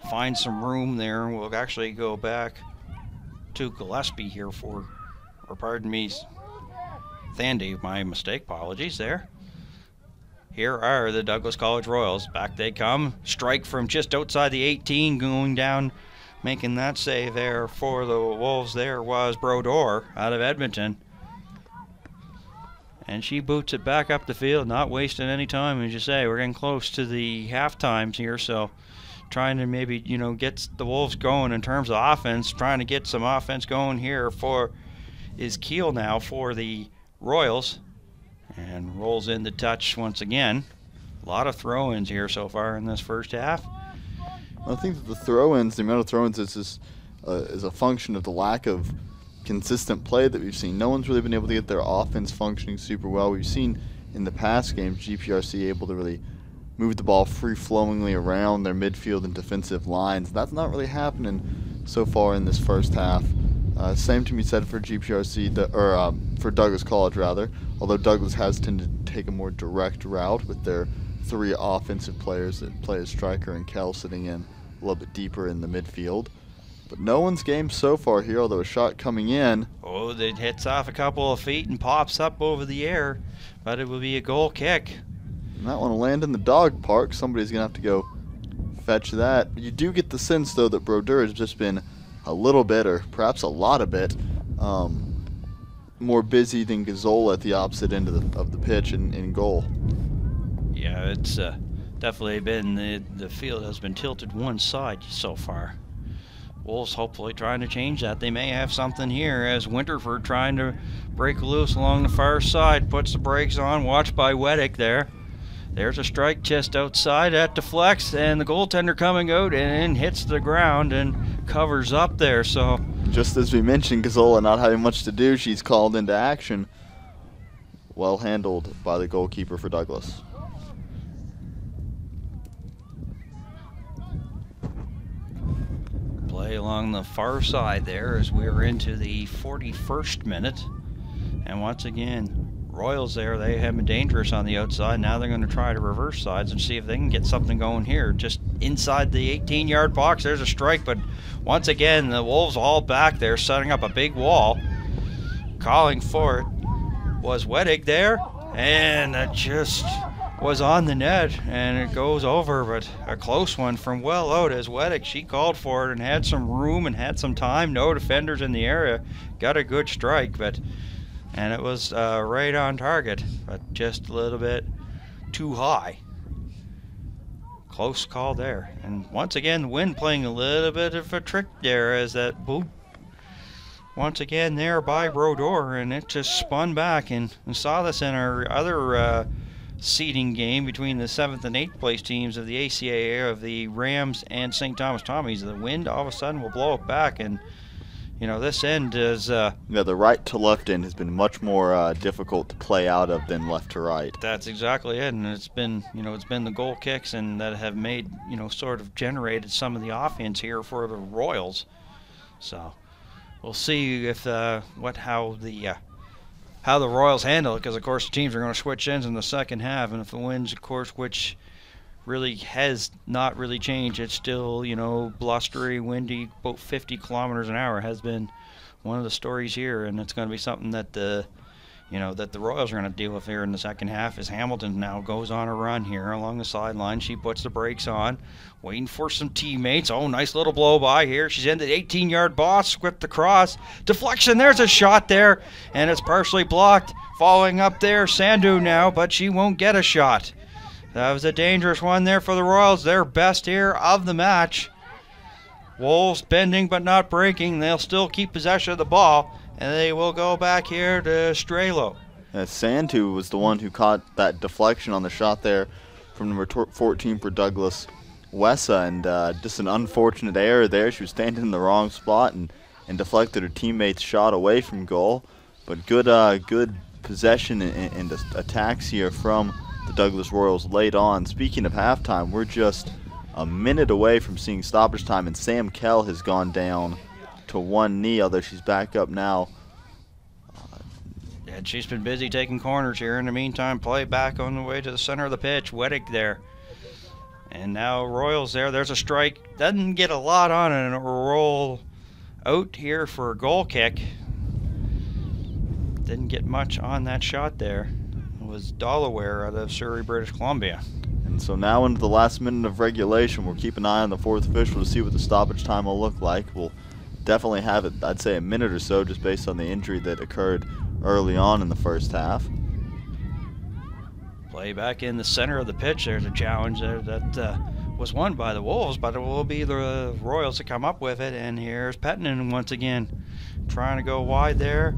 find some room there. We'll actually go back to Gillespie here or pardon me, Thandy, my mistake, apologies there. Here are the Douglas College Royals. Back they come. Strike from just outside the 18, going down, making that save there for the Wolves. There was Brodeur out of Edmonton. And she boots it back up the field, not wasting any time, as you say. We're getting close to the half times here, so trying to maybe, get the Wolves going in terms of offense, trying to get some offense going here is Keel now for the Royals. And rolls in the touch once again. A lot of throw-ins here so far in this first half.
I think that the amount of throw-ins is a function of the lack of consistent play that we've seen. No one's really been able to get their offense functioning super well. We've seen in the past games GPRC able to really move the ball free-flowingly around their midfield and defensive lines. That's not really happening so far in this first half. Same to be said for GPRC, for Douglas College rather, although Douglas has tended to take a more direct route with their 3 offensive players that play as striker and Kell sitting in a little bit deeper in the midfield. But no one's game so far here, although a shot coming in.
Oh, it hits off a couple of feet and pops up over the air, but it will be a goal kick.
And that one will land in the dog park. Somebody's going to have to go fetch that. But you do get the sense, though, that Brodeur has just been a little bit, or perhaps a lot of it, more busy than Gazzola at the opposite end of the pitch in goal.
Yeah, it's definitely been, the field has been tilted one side so far. Wolves hopefully trying to change that. They may have something here as Winterford trying to break loose along the far side, puts the brakes on, watched by Weddick there. There's a strike just outside, that deflects, and the goaltender coming out and hits the ground and covers up there. So
just as we mentioned, Gazzola not having much to do, she's called into action. Well handled by the goalkeeper for Douglas.
Play along the far side there as we're into the 41st minute. And once again, Royals there, they have been dangerous on the outside. Now they're going to try to reverse sides and see if they can get something going here. Just inside the 18-yard box, there's a strike, but once again, the Wolves all back there setting up a big wall. Calling for it was Weddick there, and it just was on the net, and it goes over, but a close one from well out as Weddick. She called for it and had some room and had some time. No defenders in the area. Got a good strike, and it was right on target, but just a little bit too high. Close call there. And once again, the wind playing a little bit of a trick there as that boot once again there by Brodeur, and it just spun back. And we saw this in our other seeding game between the 7th and 8th place teams of the ACAA of the Rams and St. Thomas Tommies. The wind all of a sudden will blow it back, and this end is
the right to left end has been much more difficult to play out of than left to right.
That's exactly it, and it's been the goal kicks and that have made sort of generated some of the offense here for the Royals. So we'll see if how the Royals handle it, because of course the teams are going to switch ends in the second half, and if the winds, of course, which really has not really changed, it's still, blustery, windy, about 50 kilometers an hour has been one of the stories here, and it's going to be something that the Royals are going to deal with here in the second half, as Hamilton now goes on a run here along the sideline. She puts the brakes on, waiting for some teammates. Oh, nice little blow by here. She's in the 18-yard box, whipped across. Deflection, there's a shot there, and it's partially blocked. Following up there, Sandu now, but she won't get a shot. That was a dangerous one there for the Royals. Their best here of the match. Wolves bending but not breaking. They'll still keep possession of the ball, and they will go back here to Strelo.
Sandu was the one who caught that deflection on the shot there from number 14 for Douglas Wessa, and just an unfortunate error there. She was standing in the wrong spot and deflected her teammate's shot away from goal. But good possession and attacks here from the Douglas Royals late on. Speaking of halftime, we're just a minute away from seeing stoppage time, and Sam Kell has gone down to one knee, although she's back up now.
And she's been busy taking corners here. In the meantime, play back on the way to the center of the pitch. Weddick there. And now Royals there. There's a strike. Doesn't get a lot on it, and a roll out here for a goal kick. Didn't get much on that shot there. It was Delaware out of Surrey, British Columbia.
And so now into the last minute of regulation, we'll keep an eye on the fourth official to see what the stoppage time will look like. We'll definitely have it, I'd say, a minute or so, just based on the injury that occurred early on in the first half.
Play back in the center of the pitch. There's a challenge there that was won by the Wolves, but it will be the Royals to come up with it. And here's Pettinen once again trying to go wide there.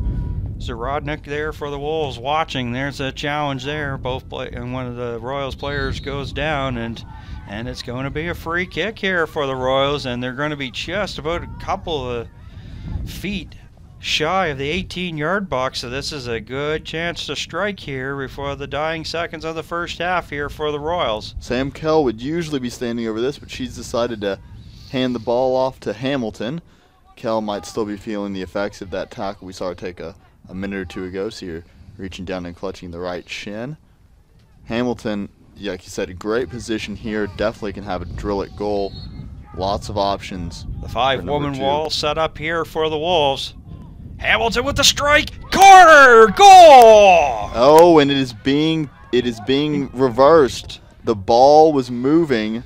Zarodnik there for the Wolves watching. There's a challenge there. And one of the Royals players goes down, and it's going to be a free kick here for the Royals, and they're going to be just about a couple of feet shy of the 18-yard box, so this is a good chance to strike here before the dying seconds of the first half here for the Royals.
Sam Kell would usually be standing over this, but she's decided to hand the ball off to Hamilton. Kell might still be feeling the effects of that tackle we saw her take a minute or two ago, so you're reaching down and clutching the right shin. Hamilton, like you said, a great position here, definitely can have a drill at goal. Lots of options.
The five-woman wall set up here for the Wolves. Hamilton with the strike, corner, goal!
Oh, and it is being reversed. The ball was moving,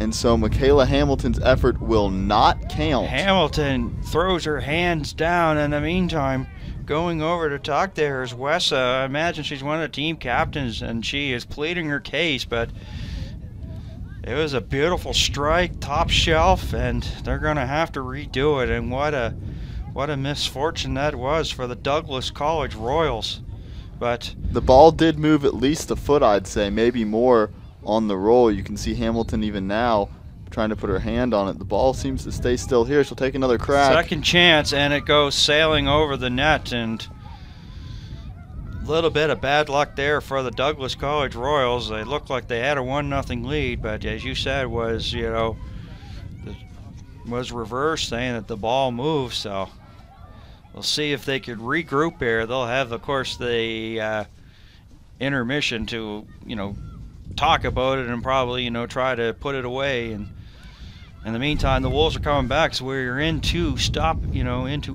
and so Michaela Hamilton's effort will not count.
Hamilton throws her hands down. In the meantime, going over to talk there is Wessa. I imagine she's one of the team captains, and she is pleading her case, but it was a beautiful strike, top shelf, and they're going to have to redo it. And what a misfortune that was for the Douglas College Royals. But
the ball did move at least a foot, I'd say, maybe more on the roll. You can see Hamilton even now trying to put her hand on it. The ball seems to stay still here. She'll take another crack.
Second chance, and it goes sailing over the net, and a little bit of bad luck there for the Douglas College Royals. They looked like they had a 1-0 lead, but as you said, was reversed, saying that the ball moved. So we'll see if they could regroup here. They'll have, of course, the intermission to talk about it and probably try to put it away. And in the meantime, the Wolves are coming back, so we're into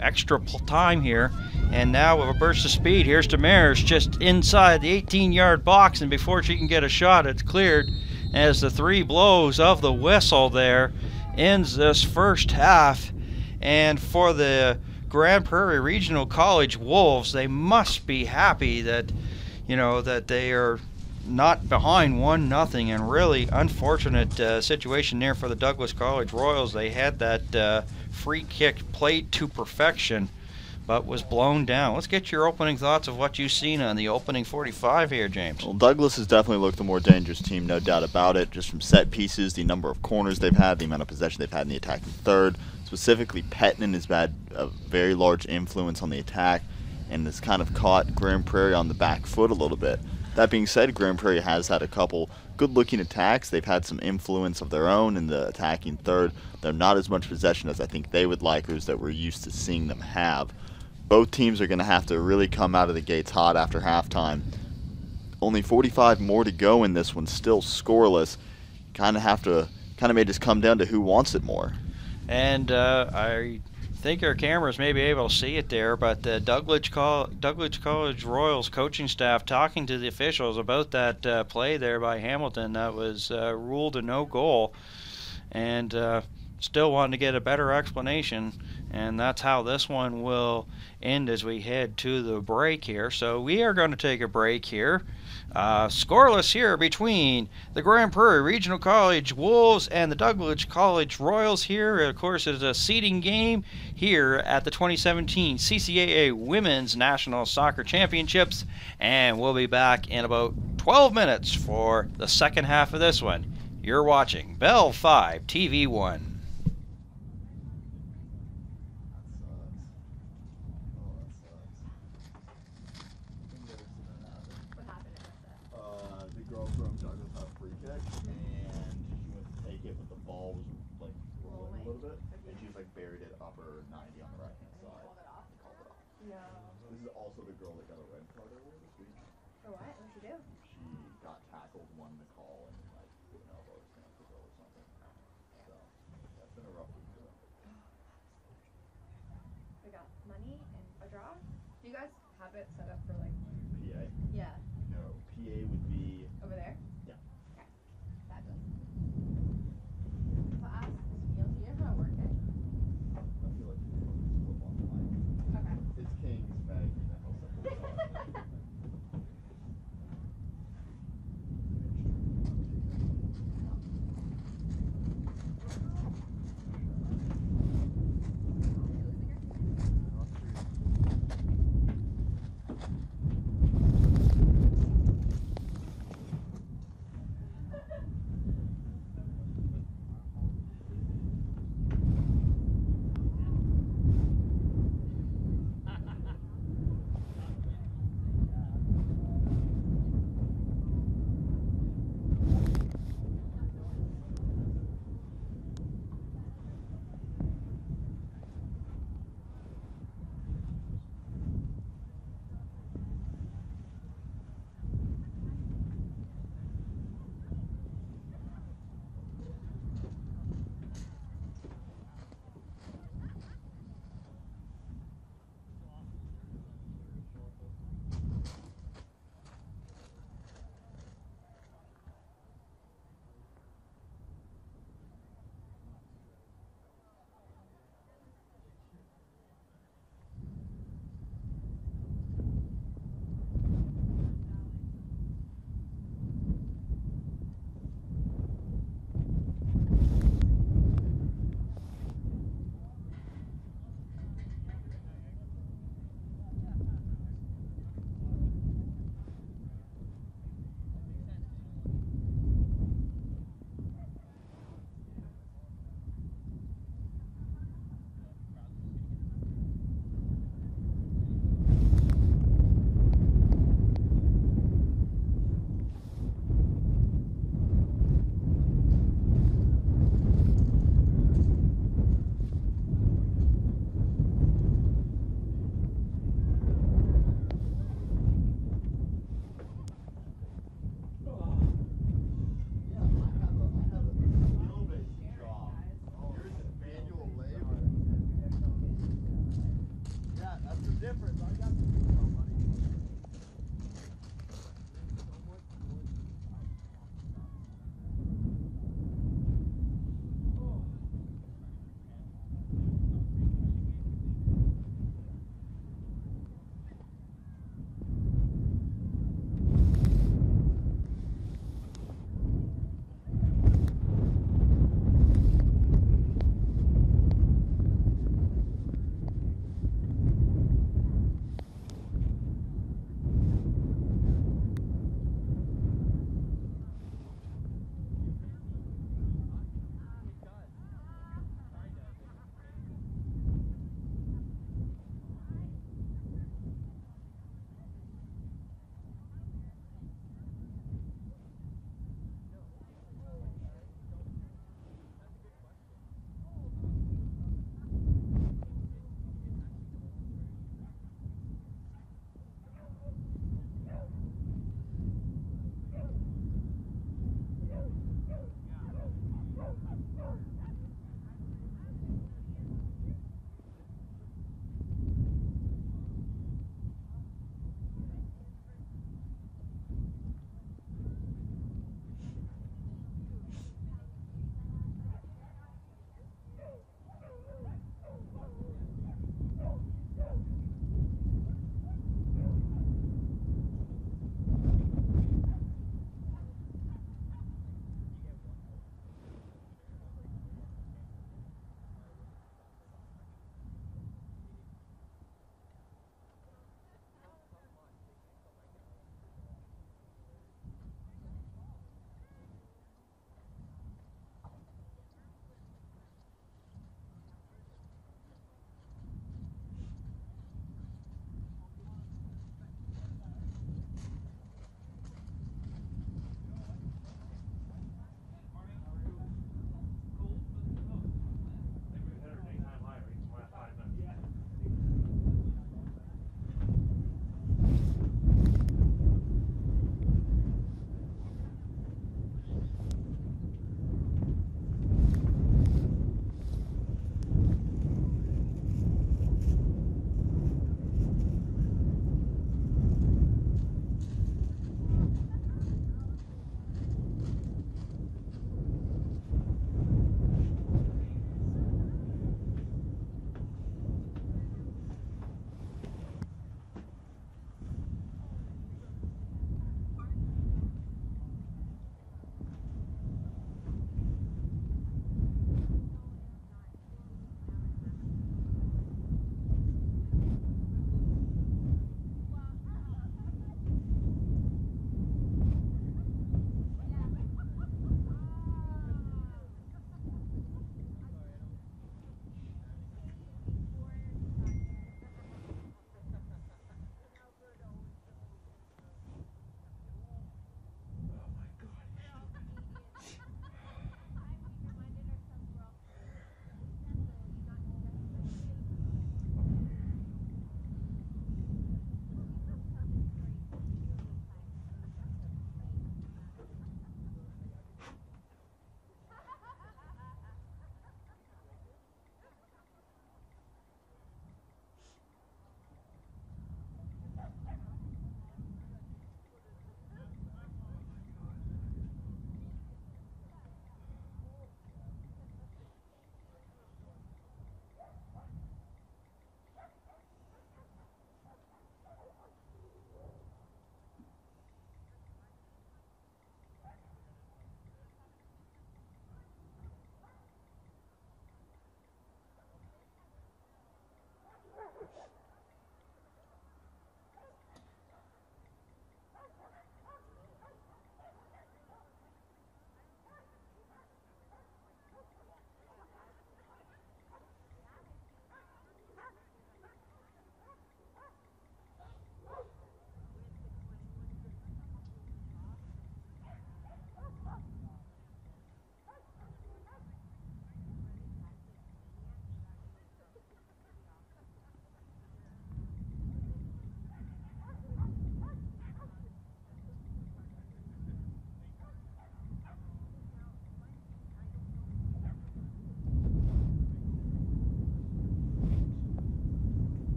extra time here. And now with a burst of speed, here's Demers just inside the 18-yard box, and before she can get a shot, it's cleared as the 3 blows of the whistle there ends this first half. And for the Grand Prairie Regional College Wolves, they must be happy that that they are not behind 1-0, and really unfortunate situation there for the Douglas College Royals. They had that free kick played to perfection, but was blown down. Let's get your opening thoughts of what you've seen on the opening 45 here, James.
Well, Douglas has definitely looked the more dangerous team, no doubt about it, just from set pieces, the number of corners they've had, the amount of possession they've had in the attacking third. Specifically, Pettinen has had a very large influence on the attack and has kind of caught Grand Prairie on the back foot a little bit. That being said, Grand Prairie has had a couple good-looking attacks. They've had some influence of their own in the attacking third. They're not as much possession as I think they would like, or as that we're used to seeing them have. Both teams are going to have to really come out of the gates hot after halftime. Only 45 more to go in this one, still scoreless. Kind of may just come down to who wants it more.
And I think our cameras may be able to see it there, but the Douglas College Royals coaching staff talking to the officials about that play there by Hamilton that was ruled a no goal, and still wanting to get a better explanation. And that's how this one will end as we head to the break here. So we are going to take a break here. Scoreless here between the Grand Prairie Regional College Wolves and the Douglas College Royals here. Of course, it's a seeding game here at the 2017 CCAA Women's National Soccer Championships. And we'll be back in about 12 minutes for the second half of this one. You're watching Bell 5 TV 1.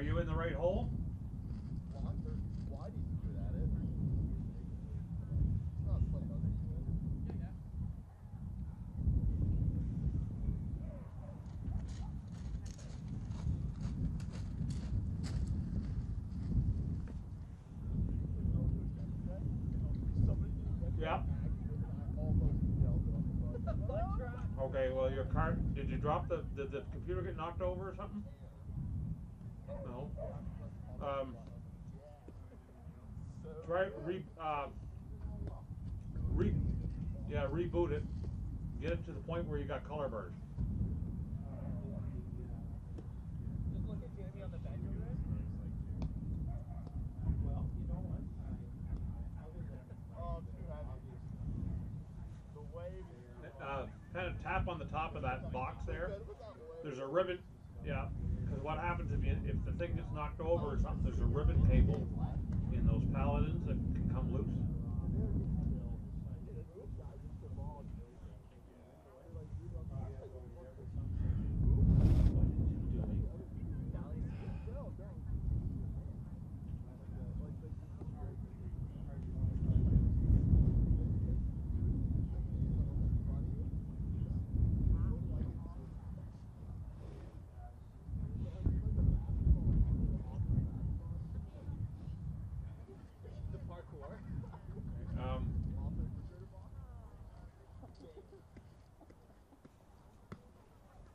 Are you in the right hole? Yeah. Okay, well your car, did you drop did the computer get knocked over or something? No. Try reboot it. Get it to the point where you got color burst.
Just look at Jamie on the bench over there. Well, you know what? Oh, too heavy. The wave.
Kind of tap on the top of that box there. There's a ribbon. Yeah, because what happens if the thing gets knocked over or something, there's a ribbon cable in those paladins that can come loose.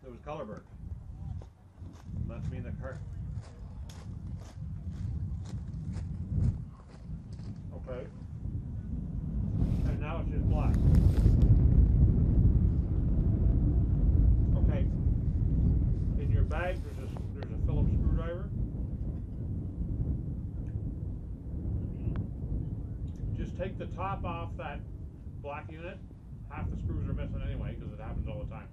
There was color burn. Must mean the car. Okay. And now it's just black. Okay. In your bag there's a Phillips screwdriver. Just take the top off that black unit. Half the screws are missing anyway because it happens all the time.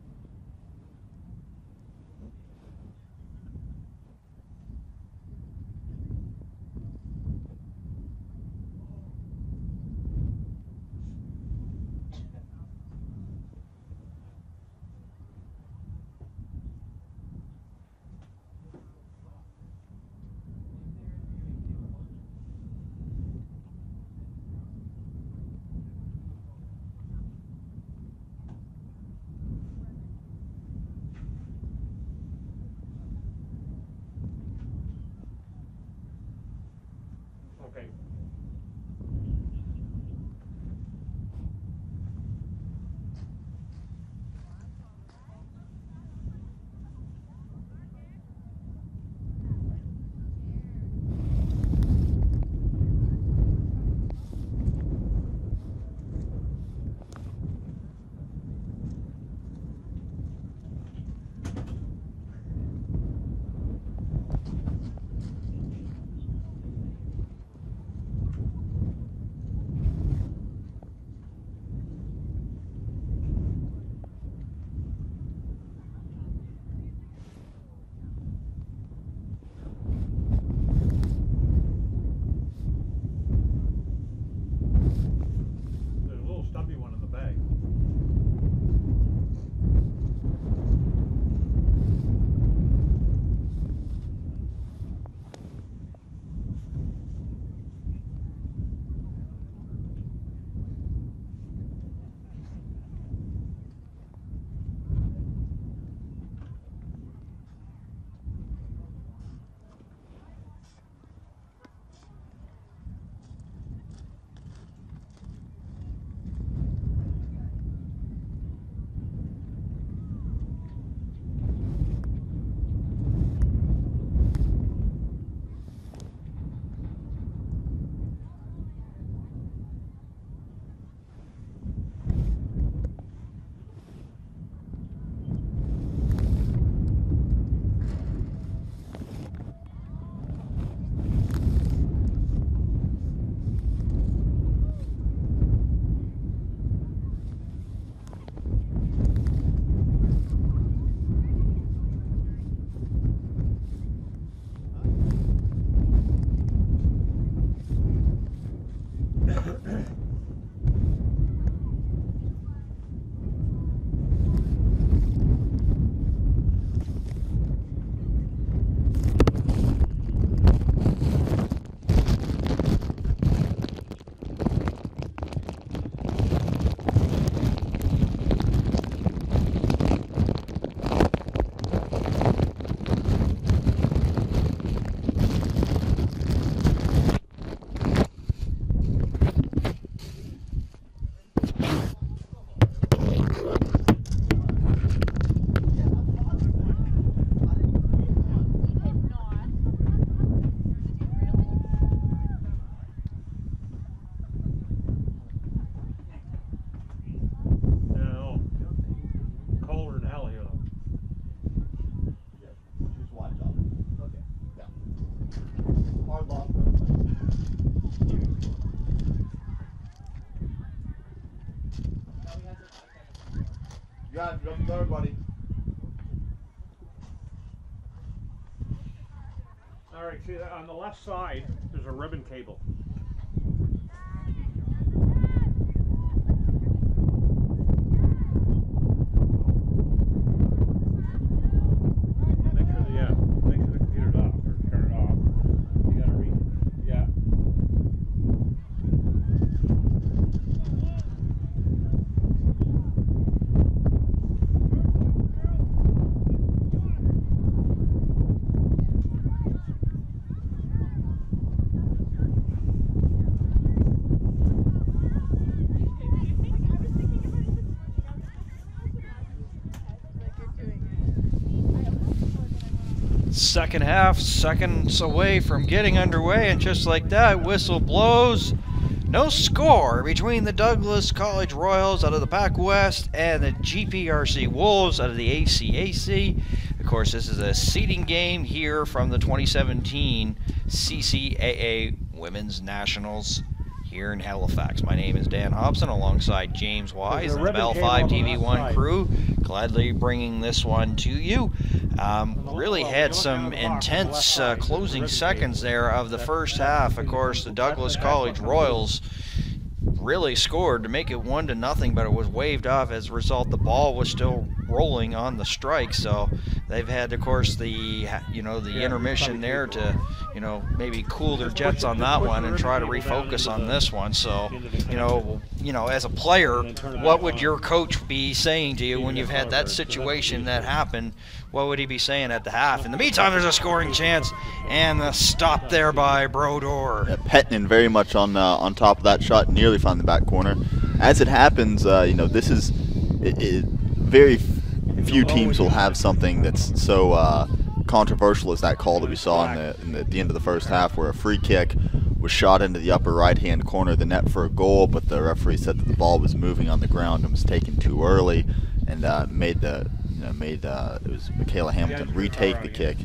got it. You're up the guard, buddy.
All right, see, on the left side, there's a ribbon cable. Make sure the computer's off, or turn it off. You gotta read. Yeah.
Second half, seconds away from getting underway, and just like that, whistle blows. No score between the Douglas College Royals out of the Pac West and the GPRC Wolves out of the ACAC. Of course, this is a seeding game here from the 2017 CCAA Women's Nationals here in Halifax. My name is Dan Hobson alongside James Wise and the Bell 5 TV1 crew, gladly bringing this one to you. Really had some intense closing seconds there of the first half. Of course, the Douglas College Royals really scored to make it 1-0, but it was waved off. As a result, the ball was still rolling on the strike, so they've had, of course, the intermission there to maybe cool their jets on that one and try to refocus on this one. So as a player, what would your coach be saying to you when you've had that situation that happened? What would he be saying at the half? In the meantime, there's a scoring chance, and the stop there by Brodeur.
Yeah, Petnin very much on top of that shot, nearly found the back corner. As it happens, this is very few teams will have something that's so controversial as that call that we saw at the end of the first half, where a free kick was shot into the upper right-hand corner of the net for a goal, but the referee said that the ball was moving on the ground and was taken too early, and made it was Michaela Hamilton retake the kick.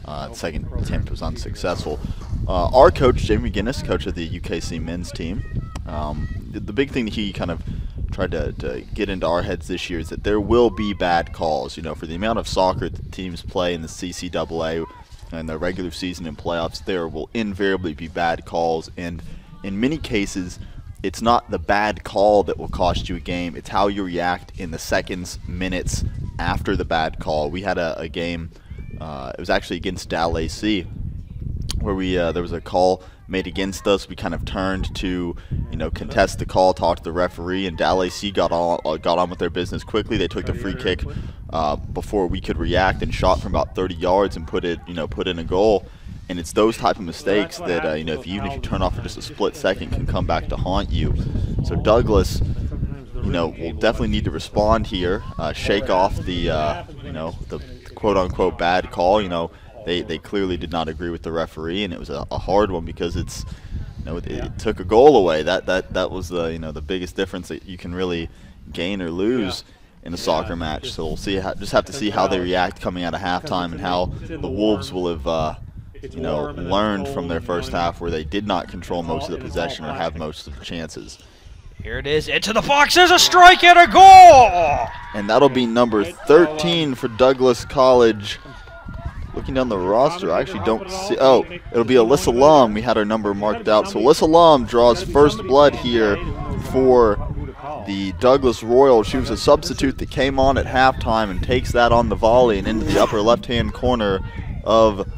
The second attempt was unsuccessful. Our coach, Jamie McGinnis, coach of the UKC men's team, the big thing that he kind of tried to get into our heads this year is that there will be bad calls. For the amount of soccer that teams play in the CCAA and the regular season and playoffs, there will invariably be bad calls, and in many cases, it's not the bad call that will cost you a game. It's how you react in the seconds, minutes after the bad call. We had a game, it was actually against Dal AC, where there was a call made against us. We kind of turned to contest the call, talk to the referee, and Dal AC got on with their business quickly. They took the free kick before we could react and shot from about 30 yards and put in a goal. And it's those type of mistakes that even if you turn off for just a split second, can come back to haunt you. So Douglas, will definitely need to respond here, shake off the quote-unquote bad call. They clearly did not agree with the referee, and it was a hard one because it took a goal away. That was the biggest difference that you can really gain or lose in a soccer match. So we'll just have to see how they react coming out of halftime, and how the Wolves will have learned from their first half, where they did not control most of the possession or have most of the chances.
Here it is, into the box, there's a strike and a goal!
And that'll be number 13 for Douglas College. Looking down the roster, I actually don't see. Oh, it'll be Alyssa Lum. We had her number marked out. So Alyssa Lum draws first blood here for the Douglas Royals. She was a substitute that came on at halftime and takes that on the volley and into the upper left-hand corner of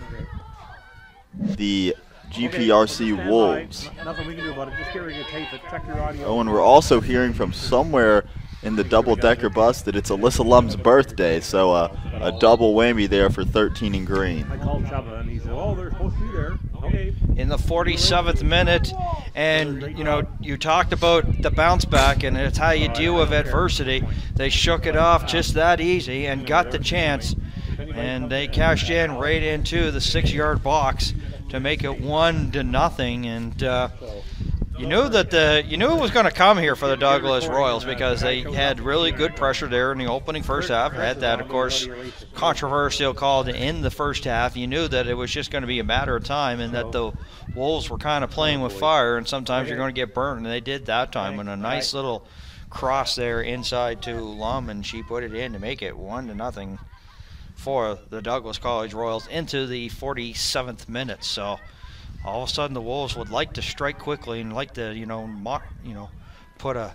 the GPRC Wolves.
Nothing we can do about it. Just get ready to tape it. Check your audio.
Oh, and we're also hearing from somewhere in the double-decker bus that it's Alyssa Lum's birthday, so a double whammy there for 13 in green.
I called Chubba, and he said, "Oh, they're supposed to be there." Okay.
In the 47th minute, and you talked about the bounce back, and it's how you deal with adversity. They shook it off just that easy and got the chance, and they cashed in right into the 6-yard box to make it 1-0, and you knew it was going to come here for the Douglas Royals, because they had really good pressure there in the opening first half. Had that, of course, controversial call to end the first half. You knew that it was just going to be a matter of time, and that the Wolves were kind of playing with fire, and sometimes you're going to get burned, and they did that time with a nice little cross there inside to Lum, and she put it in to make it 1-0 for the Douglas College Royals into the 47th minute. So all of a sudden the Wolves would like to strike quickly and like to, put a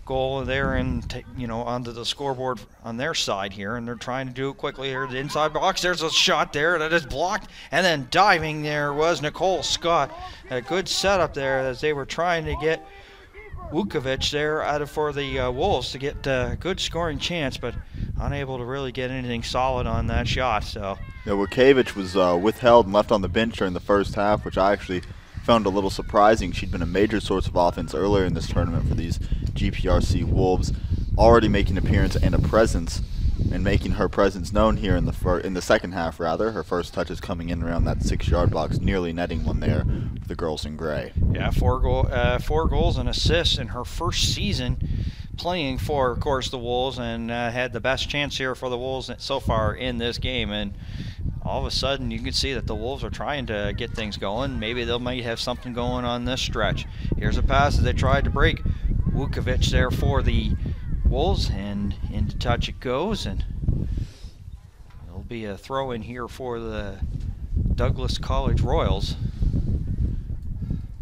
goal there and onto the scoreboard on their side here, and they're trying to do it quickly here. The inside box, there's a shot there that is blocked, and then diving there was Nicole Scott. A good setup there as they were trying to get Vukovic there out of for the Wolves to get a good scoring chance, but unable to really get anything solid on that shot. So
yeah, Vukovic was withheld and left on the bench during the first half, which I actually found a little surprising. She'd been a major source of offense earlier in this tournament for these GPRC Wolves, already making an appearance and a presence, and making her presence known here in the second half. Rather, her first touches coming in around that 6-yard box, nearly netting one there for the girls in gray.
Yeah, 4 goals and assists in her first season playing for, of course, the Wolves, and had the best chance here for the Wolves so far in this game. And all of a sudden you can see that the Wolves are trying to get things going. Maybe they might have something going on this stretch. Here's a pass as they tried to break. Vukovic there for the Wolves, and into touch it goes, and it'll be a throw in here for the Douglas College Royals.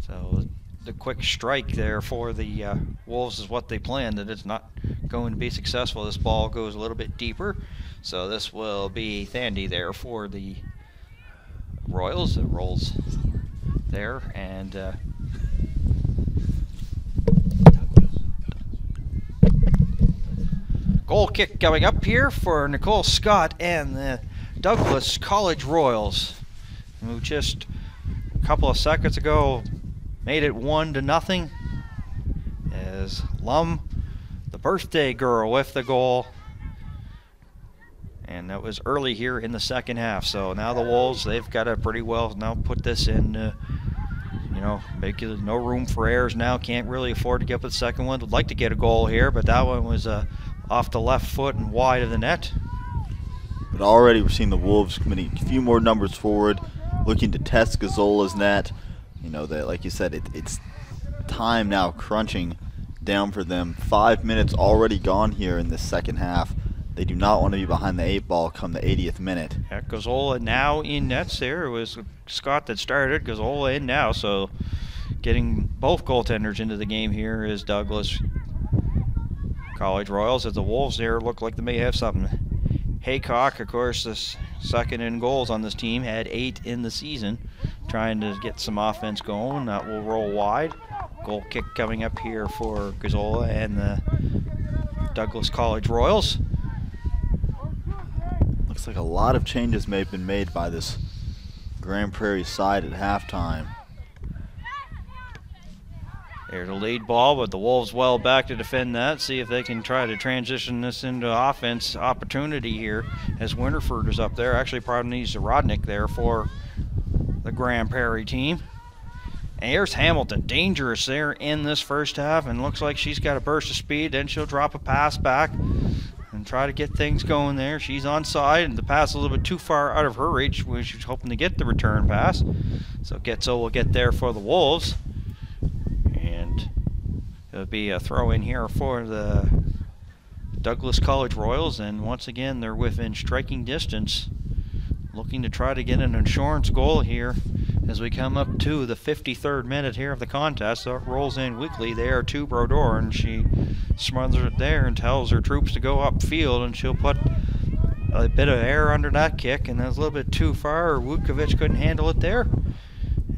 So the quick strike there for the Wolves is what they planned, and it's not going to be successful. This ball goes a little bit deeper, so this will be Thandy there for the Royals. It rolls there, and goal kick coming up here for Nicole Scott and the Douglas College Royals, who just a couple of seconds ago made it 1-0, as Lum, the birthday girl, with the goal. And that was early here in the second half. So now the Wolves, they've got to pretty well now put this in, make it no room for errors now. Can't really afford to get up the second one. Would like to get a goal here, but that one was off the left foot and wide of the net.
But already we're seeing the Wolves committing a few more numbers forward, looking to test Gazzola's net. That, like you said, it's time now crunching down for them. 5 minutes already gone here in this second half. They do not want to be behind the 8 ball come the 80th minute.
Yeah, Gazzola now in nets there. It was Scott that started, Gazzola in now, so getting both goaltenders into the game here is Douglas College Royals, as the Wolves there look like they may have something. Haycock, of course, this second in goals on this team, had 8 in the season, trying to get some offense going. That will roll wide. Goal kick coming up here for Gazzola and the Douglas College Royals.
Looks like a lot of changes may have been made by this Grand Prairie side at halftime.
There's a lead ball, but the Wolves well back to defend that. See if they can try to transition this into offense opportunity here, as Winterford is up there. Actually, probably needs Rodnick there for the Grand Prairie team. And here's Hamilton, dangerous there in this first half, and looks like she's got a burst of speed. Then she'll drop a pass back and try to get things going there. She's onside, and the pass a little bit too far out of her reach, when she's hoping to get the return pass. So Getzo will get there for the Wolves. And it'll be a throw in here for the Douglas College Royals, and once again they're within striking distance, looking to try to get an insurance goal here as we come up to the 53rd minute here of the contest. So it rolls in weakly there to Brodeur, and she smothers it there and tells her troops to go upfield, and she'll put a bit of air under that kick, and that's a little bit too far. Vukovic couldn't handle it there,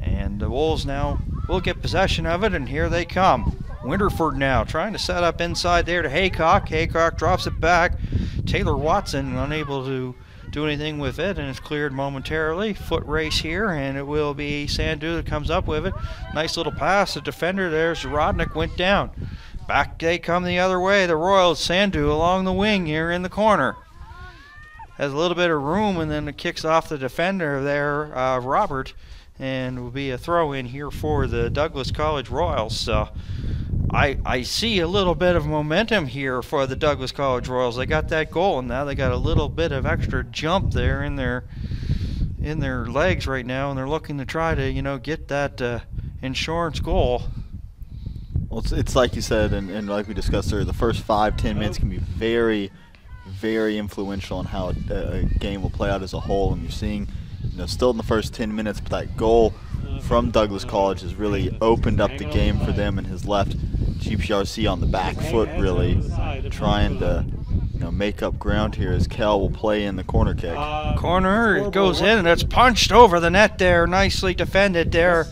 and the Wolves now will get possession of it, and here they come. Winterford now trying to set up inside there to Haycock. Haycock drops it back. Taylor Watson unable to do anything with it, and it's cleared momentarily. Foot race here, and it will be Sandu that comes up with it. Nice little pass. The defender there's Rodnick went down. Back they come the other way. The Royals, Sandu along the wing here in the corner. Has a little bit of room, and then it kicks off the defender there, Robert, and will be a throw in here for the Douglas College Royals. So I see a little bit of momentum here for the Douglas College Royals. They got that goal, and now they got a little bit of extra jump there in their legs right now, and they're looking to try to get that insurance goal.
Well, it's like you said, and like we discussed earlier, the first 5-10 minutes can be very, very influential on how a game will play out as a whole. And you're seeing, still in the first 10 minutes, but that goal from Douglas College has really opened up the game for them and has left GPRC on the back foot, really trying to make up ground here as Cal will play in the corner kick.
Corner, it goes in, and it's punched over the net there. Nicely defended there.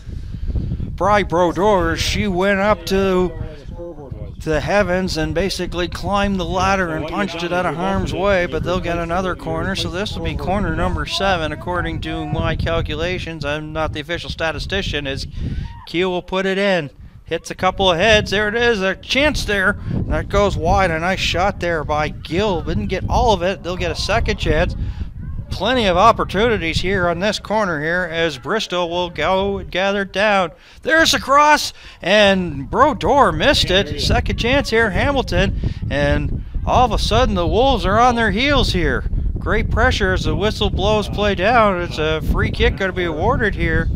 Bri Brodeur, she went up to the heavens and basically climbed the ladder and punched it out of harm's way, but they'll get another corner, so this will be corner number 7 according to my calculations. I'm not the official statistician, as Keel will put it in. Hits a couple of heads, there it is, a chance there. That goes wide, a nice shot there by Gill. Didn't get all of it, they'll get a second chance. Plenty of opportunities here on this corner here as Bristol will go and gather down. There's a cross, and Brodeur missed it. Second chance here, Hamilton, and all of a sudden the Wolves are on their heels here. Great pressure as the whistle blows play down. It's a free kick going to be awarded here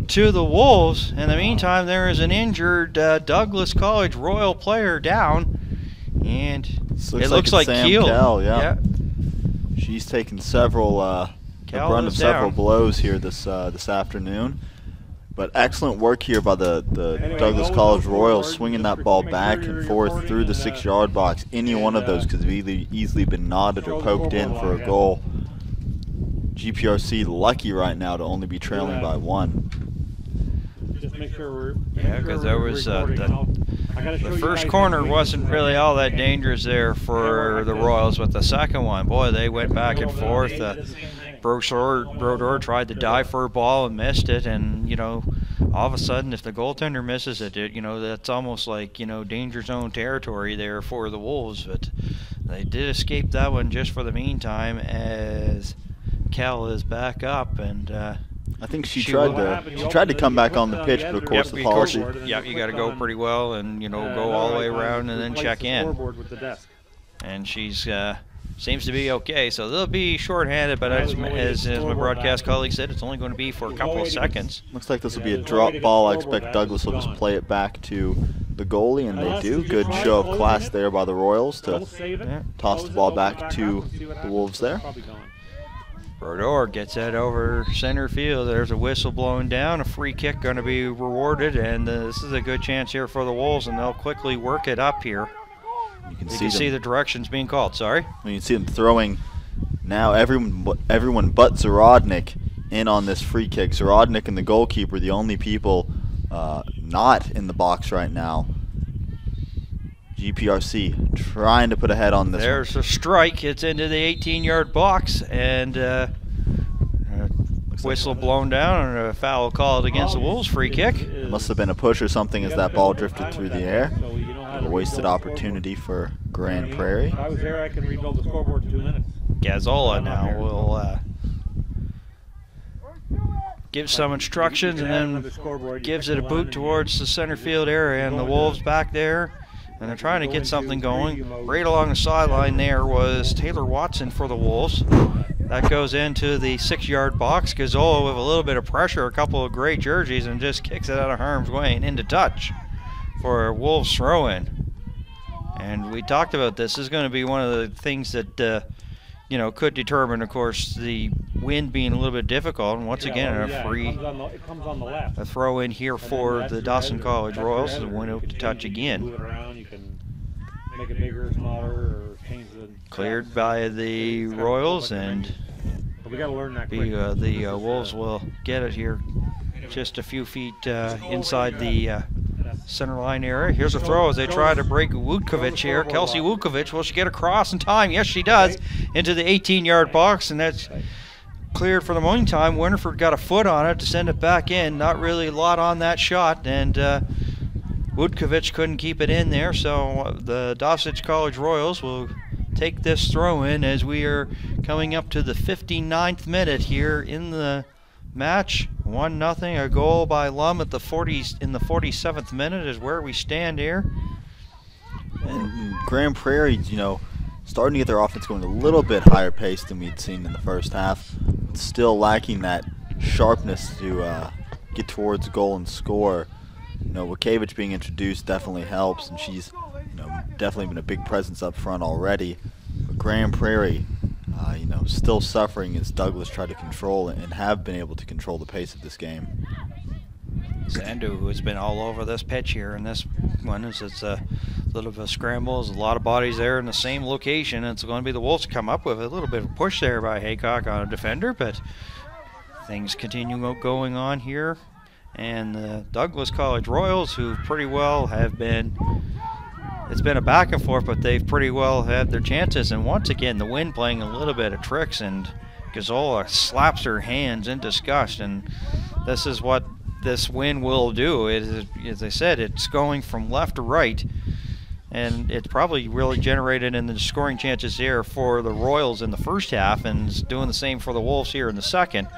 to the Wolves. In the meantime, there is an injured Douglas College Royal player down, and it looks like
Sam
Keel.
Kell, yeah. She's taken several the brunt of several blows here this afternoon. But excellent work here by the Douglas College Royals, swinging that ball back and forth through the 6-yard box. Any one of those could have easily been nodded or poked in for a goal. GPRC lucky right now to only be trailing by 1.
Just make sure we're.
Yeah, because there was the first corner wasn't really all that dangerous there for the Royals, but the second one, boy, they went back and forth. Brodeur tried to dive for a ball and missed it, and all of a sudden, if the goaltender misses it, that's almost like danger zone territory there for the Wolves. But they did escape that one just for the meantime, as Cal is back up, and
I think she tried to come back on the pitch, but of course the policy.
Yeah, you got to go pretty well, and go all the way around and then check in. And she's seems to be okay, so they'll be shorthanded. But as my broadcast colleague said, it's only going to be for a couple of seconds.
Looks like this will be a drop ball. I expect Douglas will just play it back to the goalie, and they do. Good show of class there by the Royals to toss the ball back to the Wolves there.
Brodeur gets that over center field. There's a whistle blowing down. A free kick going to be rewarded, and this is a good chance here for the Wolves, and they'll quickly work it up here. You can see the directions being called. Sorry.
You can see them throwing now. Everyone but Zarodnik in on this free kick. Zarodnik and the goalkeeper, the only people not in the box right now. GPRC trying to put a head on this.
There's a strike. It's into the 18-yard box, and whistle blown down, and a foul called against the Wolves. Free kick.
It must have been a push or something as that ball drifted through the air. A wasted opportunity for Grand Prairie.
If I was there, I can rebuild the scoreboard in 2 minutes.
Gazzola now will give some instructions, and then gives it a boot towards the center field area, and the Wolves back there. And they're trying to get something going. Right along the sideline there was Taylor Watson for the Wolves. That goes into the 6-yard box. Gazzola with a little bit of pressure, a couple of gray jerseys, and just kicks it out of harm's way and into touch for a Wolves throw-in. And we talked about this. This is going to be one of the things that could determine, of course, the wind being a little bit difficult. And once again, a throw in here for the Dawson College Royals, and went out to touch again. Cleared by the Royals, and the Wolves will get it here just a few feet inside the center line area. Here's a throw as they try to break Wutkovich here. Kelsey Wutkovich, will she get across in time? Yes, she does, into the 18-yard box, and that's cleared for the meantime. Winterford got a foot on it to send it back in. Not really a lot on that shot, and Wutkovich couldn't keep it in there, so the Dawson College Royals will take this throw in as we are coming up to the 59th minute here in the match. 1-0, a goal by Lum at the 40s in the 47th minute is where we stand here.
And Grand Prairie, starting to get their offense going a little bit higher pace than we'd seen in the first half. Still lacking that sharpness to get towards goal and score. You know, Wakevich being introduced definitely helps, and she's, you know, definitely been a big presence up front already. But Grand Prairie, you know, still suffering as Douglas tried to control and have been able to control the pace of this game.
Sandu, who has been all over this pitch here in this one, it's a little bit of a scramble. There's a lot of bodies there in the same location. It's going to be the Wolves come up with a little bit of a push there by Haycock on a defender, but things continue going on here. And the Douglas College Royals, who pretty well have been, it's been a back and forth, but they've pretty well had their chances. And once again, the wind playing a little bit of tricks, and Gazzola slaps her hands in disgust. And this is what this wind will do. It is, as I said, it's going from left to right, and it's probably really generated in the scoring chances here for the Royals in the first half, and it's doing the same for the Wolves here in the second.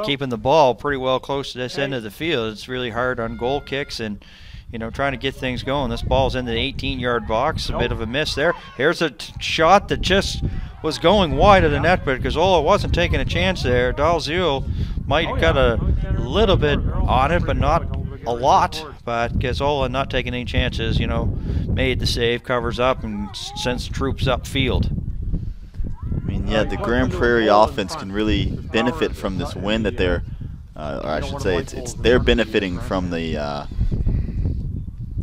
Keeping the ball pretty well close to this end of the field. It's really hard on goal kicks and, you know, trying to get things going. This ball's in the 18-yard box. A bit of a miss there. Here's a shot that just was going wide of the net, but Gazzola wasn't taking a chance there. Dalziel might have got a little bit on it, but not a lot. But Gazzola not taking any chances, you know, made the save, covers up, and sends troops upfield.
I mean, yeah, the Grand Prairie offense can really benefit from this win that they're, or I should say, they're benefiting from the,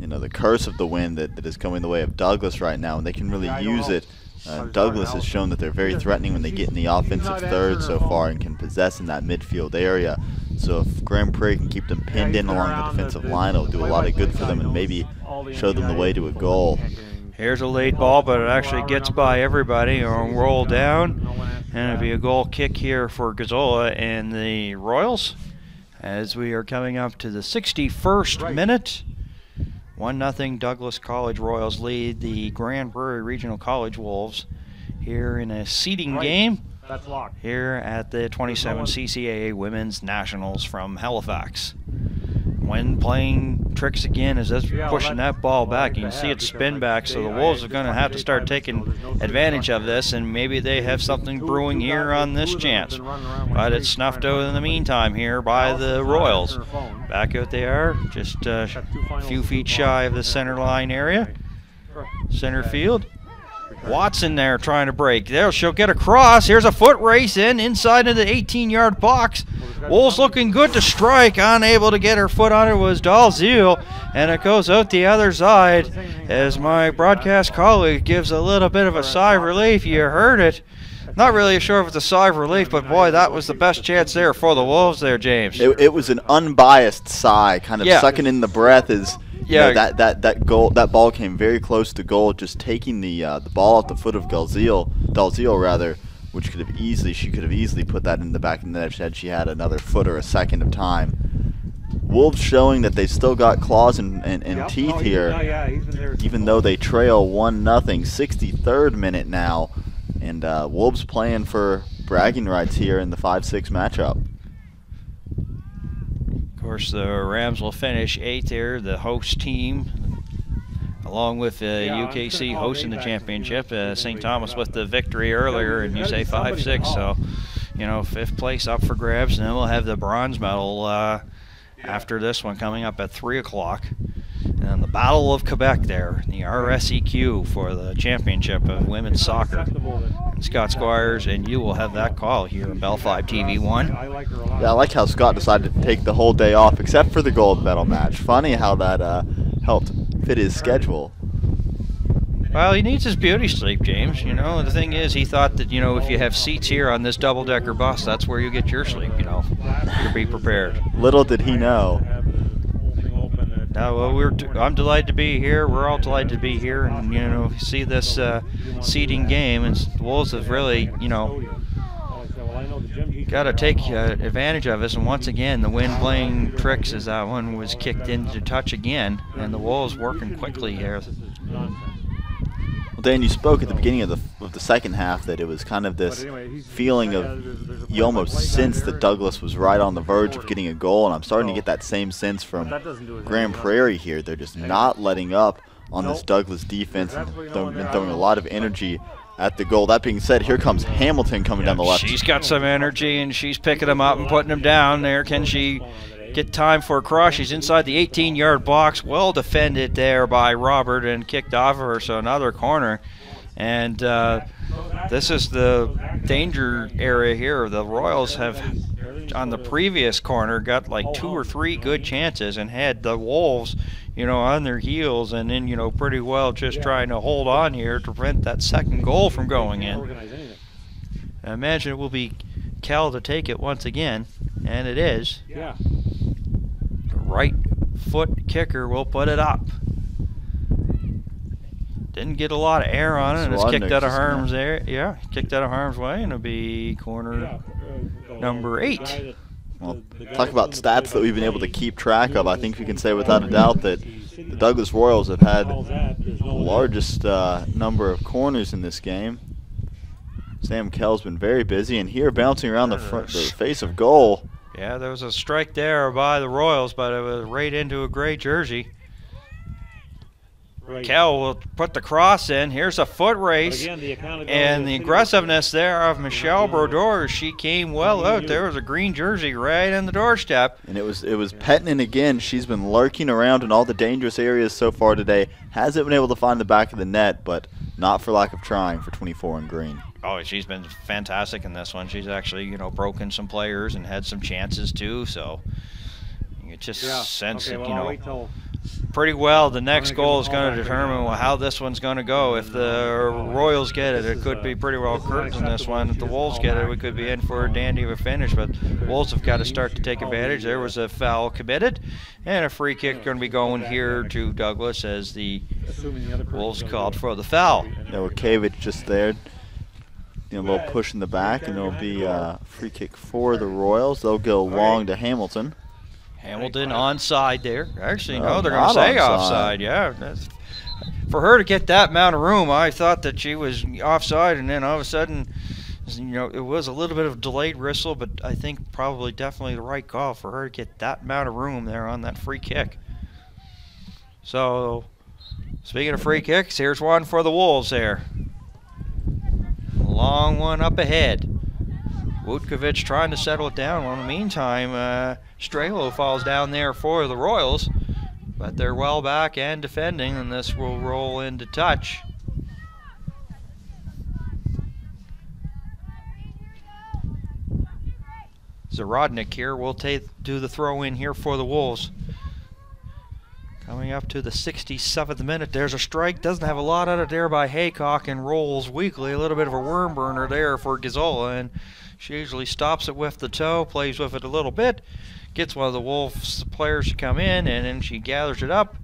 you know, the curse of the wind that is coming the way of Douglas right now, and they can really use it. Douglas has shown that they're very threatening when they get in the offensive third so far and can possess in that midfield area. So if Grand Prairie can keep them pinned in along the defensive line, it'll do a lot of good for them and maybe show them the way to a goal.
Here's a late ball, but it actually gets by everybody or roll down. And it'll be a goal kick here for Gazzola and the Royals as we are coming up to the 61st minute. 1-0 Douglas College Royals lead the Grand Prairie Regional College Wolves here in a seeding game here at the 27 CCAA Women's Nationals from Halifax. When playing tricks again as it's pushing that ball back, you can see it spin back, so the Wolves are going to have to start taking advantage of this, and maybe they have something brewing here on this chance. But it's snuffed out in the meantime here by the Royals. Back out they are, just a few feet shy of the center line area. Center field. Watson there trying to break. There, she'll get across. Here's a foot race inside of the 18-yard box. Wolves looking good to strike. Unable to get her foot on it was Dalziel, and it goes out the other side as my broadcast colleague gives a little bit of a sigh of relief. You heard it. Not really sure if it's a sigh of relief, but boy, that was the best chance there for the Wolves there, James.
It was an unbiased sigh, kind of sucking in the breath as you know, that ball came very close to goal, just taking the ball off the foot of Dalziel rather, which she could have easily put that in the back of the net had she had another foot or a second of time. Wolves showing that they've still got claws and teeth here, even though they trail 1-0, 63rd minute now, and Wolves playing for bragging rights here in the 5-6 matchup.
Of course, the Rams will finish 8th here, the host team, along with UKC hosting the championship. St. Thomas with the victory earlier, and you say 5-6, so, you know, 5th place up for grabs, and then we'll have the bronze medal after this one coming up at 3 o'clock. And the Battle of Quebec there, the RSEQ for the championship of women's soccer. And Scott Squires, and you will have that call here in Bell 5 TV1.
Yeah, I like how Scott decided to take the whole day off, except for the gold medal match. Funny how that helped fit his schedule.
Well, he needs his beauty sleep, James. You know, the thing is, he thought that, you know, if you have seats here on this double-decker bus, that's where you get your sleep, you know, to be prepared.
Little did he know.
Well, I'm delighted to be here. We're all delighted to be here, and you know, see this seeding game. And the Wolves have really, you know, got to take advantage of this. And once again, the wind playing tricks as that one was kicked into touch again, and the Wolves working quickly here.
Well, Dan, you spoke at the beginning of the second half that it was kind of this feeling of you almost sensed that Douglas was right on the verge of getting a goal, and I'm starting to get that same sense from Grand Prairie here. They're just not letting up on this Douglas defense, and been throwing a lot of energy at the goal. That being said, here comes Hamilton coming down the left.
She's got some energy, and she's picking them up and putting them down there. Can she get time for a cross. She's inside the 18-yard box. Well defended there by Robert and kicked off of her, so another corner. And this is the danger area here. The Royals have, on the previous corner, got like 2 or 3 good chances and had the Wolves, on their heels, and then, pretty well just trying to hold on here to prevent that second goal from going in. I imagine it will be Cal to take it once again, and it is.
Yeah.
The right foot kicker will put it up. Didn't get a lot of air on it, and it's kicked out of harm's there. Yeah, kicked out of harm's way, and it'll be corner number 8.
Well, talk about stats that we've been able to keep track of. I think we can say without a doubt that the Douglas Royals have had the largest number of corners in this game. Sam Kell's been very busy, and here bouncing around the face of goal.
Yeah, there was a strike there by the Royals, but it was right into a gray jersey. Kell will put the cross in. Here's a foot race, and the aggressiveness there of Michelle Brodeur. She came well out. There was a green jersey right in the doorstep.
And it was Petnin again. She's been lurking around in all the dangerous areas so far today. Hasn't been able to find the back of the net, but not for lack of trying for 24 in green.
Oh, she's been fantastic in this one. She's actually, broken some players and had some chances too. So you just sense it, pretty well. The next goal is going to determine how this one's going to go. If the Royals get it, it could be pretty well curtains in this one. If the Wolves get it, we could be in for a dandy of a finish. But Wolves have got to start to take advantage. There was a foul committed, and a free kick going to be going here to Douglas as the Wolves called for the foul.
Wakevich just there. A little push in the back, and there'll be a free kick for the Royals. They'll go long to Hamilton.
Hamilton onside there. Actually, no, they're going to say offside. Yeah. For her to get that amount of room, I thought that she was offside, and then all of a sudden, it was a little bit of delayed whistle, but I think probably definitely the right call for her to get that amount of room there on that free kick. So, speaking of free kicks, here's one for the Wolves there. Long one up ahead. Wutkovich trying to settle it down. Well, in the meantime, Strelo falls down there for the Royals, but they're well back and defending, and this will roll into touch. Zarodnik here will do the throw in here for the Wolves. Coming up to the 67th minute, there's a strike. Doesn't have a lot on it there by Haycock, and rolls weakly. A little bit of a worm burner there for Gazzola, and she usually stops it with the toe, plays with it a little bit, gets one of the Wolves players to come in, and then she gathers it up,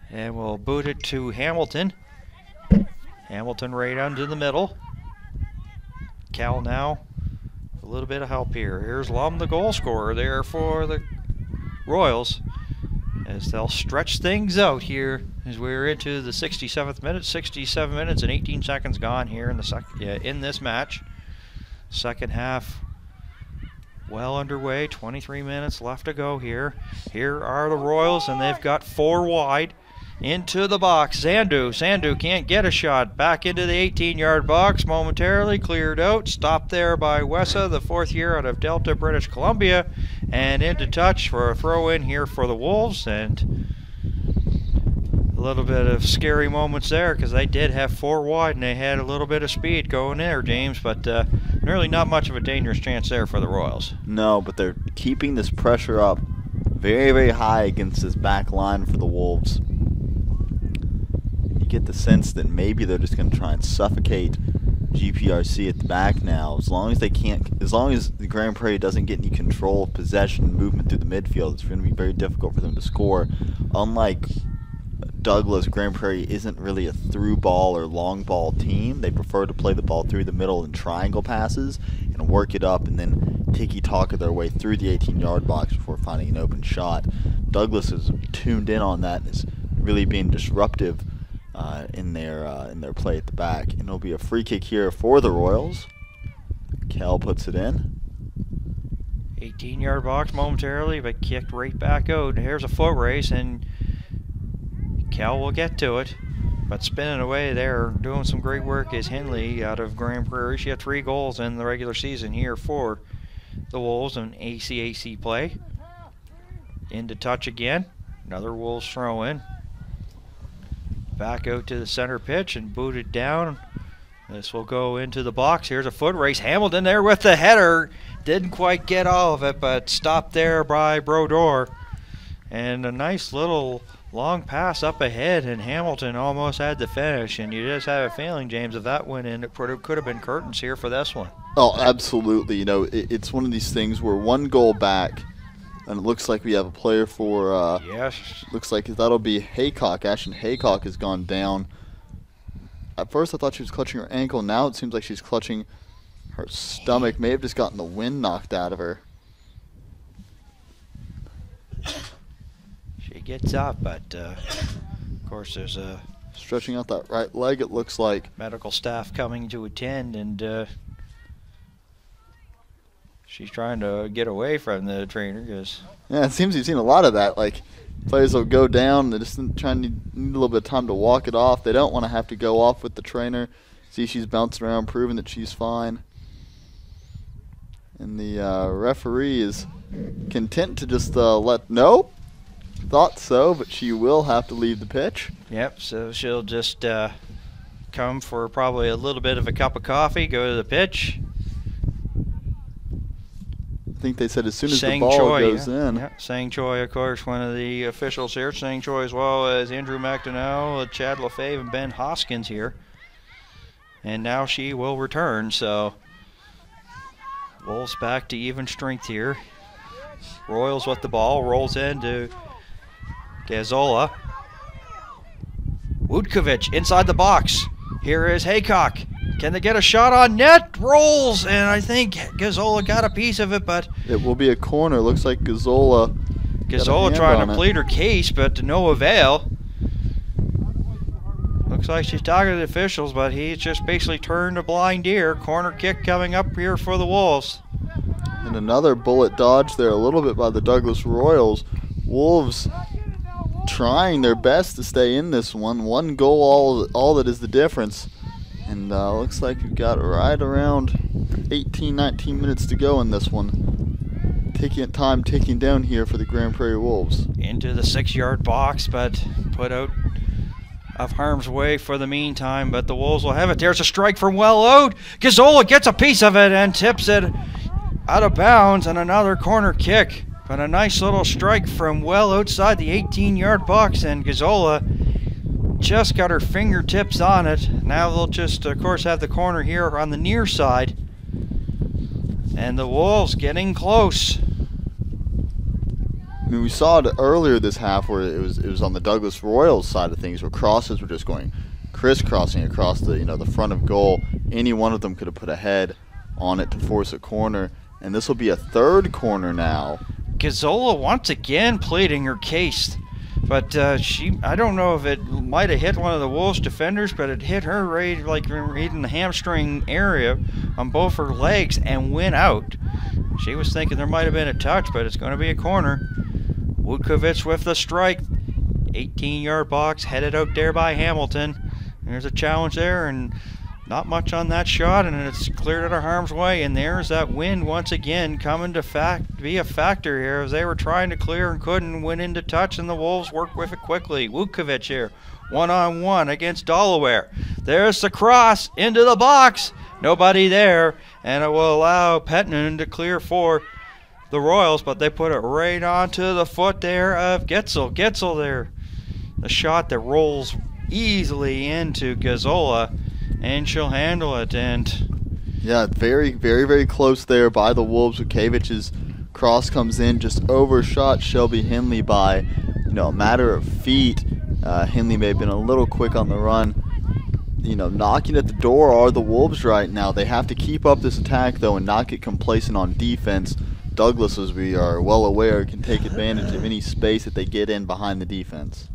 and will boot it to Hamilton. Hamilton right under the middle. Cal now, a little bit of help here. Here's Lum, the goal scorer there for the Royals, as they'll stretch things out here as we're into the 67th minute. 67 minutes and 18 seconds gone here in this match. Second half well underway. 23 minutes left to go here. Here are the Royals, and they've got 4 wide into the box. Sandu can't get a shot. Back into the 18-yard box momentarily. Cleared out. Stopped there by Wessa, the 4th year out of Delta, British Columbia. And into touch for a throw-in here for the Wolves. And a little bit of scary moments there, because they did have 4 wide, and they had a little bit of speed going there, James. But really not much of a dangerous chance there for the Royals.
No, but they're keeping this pressure up very, very high against this back line for the Wolves. Get the sense that maybe they're just going to try and suffocate GPRC at the back now. As long as the Grand Prairie doesn't get any control of possession and movement through the midfield, it's going to be very difficult for them to score. Unlike Douglas, Grand Prairie isn't really a through ball or long ball team. They prefer to play the ball through the middle in triangle passes and work it up and then tiki-taka their way through the 18-yard box before finding an open shot. Douglas is tuned in on that and is really being disruptive in their play at the back. And it'll be a free kick here for the Royals. Cal puts it in.
18-yard box momentarily, but kicked right back out. Here's a foot race, and Cal will get to it. But spinning away there, doing some great work is Henley out of Grand Prairie. She had 3 goals in the regular season here for the Wolves in ACAC play. Into touch again. Another Wolves throw in. Back out to the center pitch and booted down. This will go into the box. Here's a foot race. Hamilton there with the header. Didn't quite get all of it, but stopped there by Brodeur. And a nice little long pass up ahead, and Hamilton almost had the finish. And you just have a feeling, James, if that went in, it could have been curtains here for this one.
Oh, absolutely. You know, it's one of these things where one goal back, and it looks like we have a player for,
yes.
Looks like that'll be Haycock. Ashton Haycock has gone down. At first I thought she was clutching her ankle. Now it seems like she's clutching her stomach. May have just gotten the wind knocked out of her.
She gets up, but of course there's a
stretching out that right leg, it looks like.
Medical staff coming to attend, and she's trying to get away from the trainer.
Yeah, it seems you've seen a lot of that. Like, players will go down, they're just trying to need a little bit of time to walk it off. They don't want to have to go off with the trainer. See, she's bouncing around, proving that she's fine. And the referee is content to just nope. Thought so, but she will have to leave the pitch.
Yep, so she'll just come for probably a little bit of a cup of coffee, go to the pitch.
I think they said as soon as
Sang
the ball
Choi,
goes
yeah.
in.
Yeah. Sang Choi, of course, one of the officials here. Sang Choi as well as Andrew McDonnell, Chad Lefebvre, and Ben Hoskins here. And now she will return, so Wolves back to even strength here. Royals with the ball, rolls into Gazzola. Wutkovic inside the box. Here is Haycock. Can they get a shot on net? Rolls, and I think Gazzola got a piece of it, but
it will be a corner. Looks like Gazzola
trying to plead her case, but to no avail. Looks like she's talking to the officials, but he's just basically turned a blind ear. Corner kick coming up here for the Wolves.
And another bullet dodge there a little bit by the Douglas Royals. Wolves trying their best to stay in this one. One goal, all that is the difference. And looks like we've got right around 18, 19 minutes to go in this one. Time ticking down here for the Grand Prairie Wolves.
Into the 6-yard box, but put out of harm's way for the meantime. But the Wolves will have it. There's a strike from well out. Gazzola gets a piece of it and tips it out of bounds, and another corner kick. But a nice little strike from well outside the 18-yard box, and Gazzola just got her fingertips on it. Now they'll just, of course, have the corner here on the near side. And the Wolves getting close.
I mean, we saw it earlier this half where it was on the Douglas Royals side of things, where crosses were just going crisscrossing across the the front of goal. Any one of them could have put a head on it to force a corner. And this will be a third corner now.
Gazzola once again pleading her case. But I don't know if it might have hit one of the Wolves defenders, but it hit her right in the hamstring area on both her legs and went out. She was thinking there might have been a touch, but it's going to be a corner. Wutkovic with the strike. 18-yard box headed out there by Hamilton. There's a challenge there, and not much on that shot, and it's cleared out of harm's way. And there's that wind once again coming to be a factor here, as they were trying to clear and couldn't, went into touch, and the Wolves worked with it quickly. Wutkovic here, one-on-one against Delaware. There's the cross into the box. Nobody there, and it will allow Petnan to clear for the Royals, but they put it right onto the foot there of Gitzel. Gitzel there, the shot that rolls easily into Gazzola, and she'll handle it. And
yeah, very, very, very close there by the Wolves. Wukavic's cross comes in, just overshot Shelby Henley by a matter of feet. Henley may have been a little quick on the run. Knocking at the door are the Wolves right now. They have to keep up this attack, though, and not get complacent on defense. Douglas, as we are well aware, can take advantage of any space that they get in behind the defense.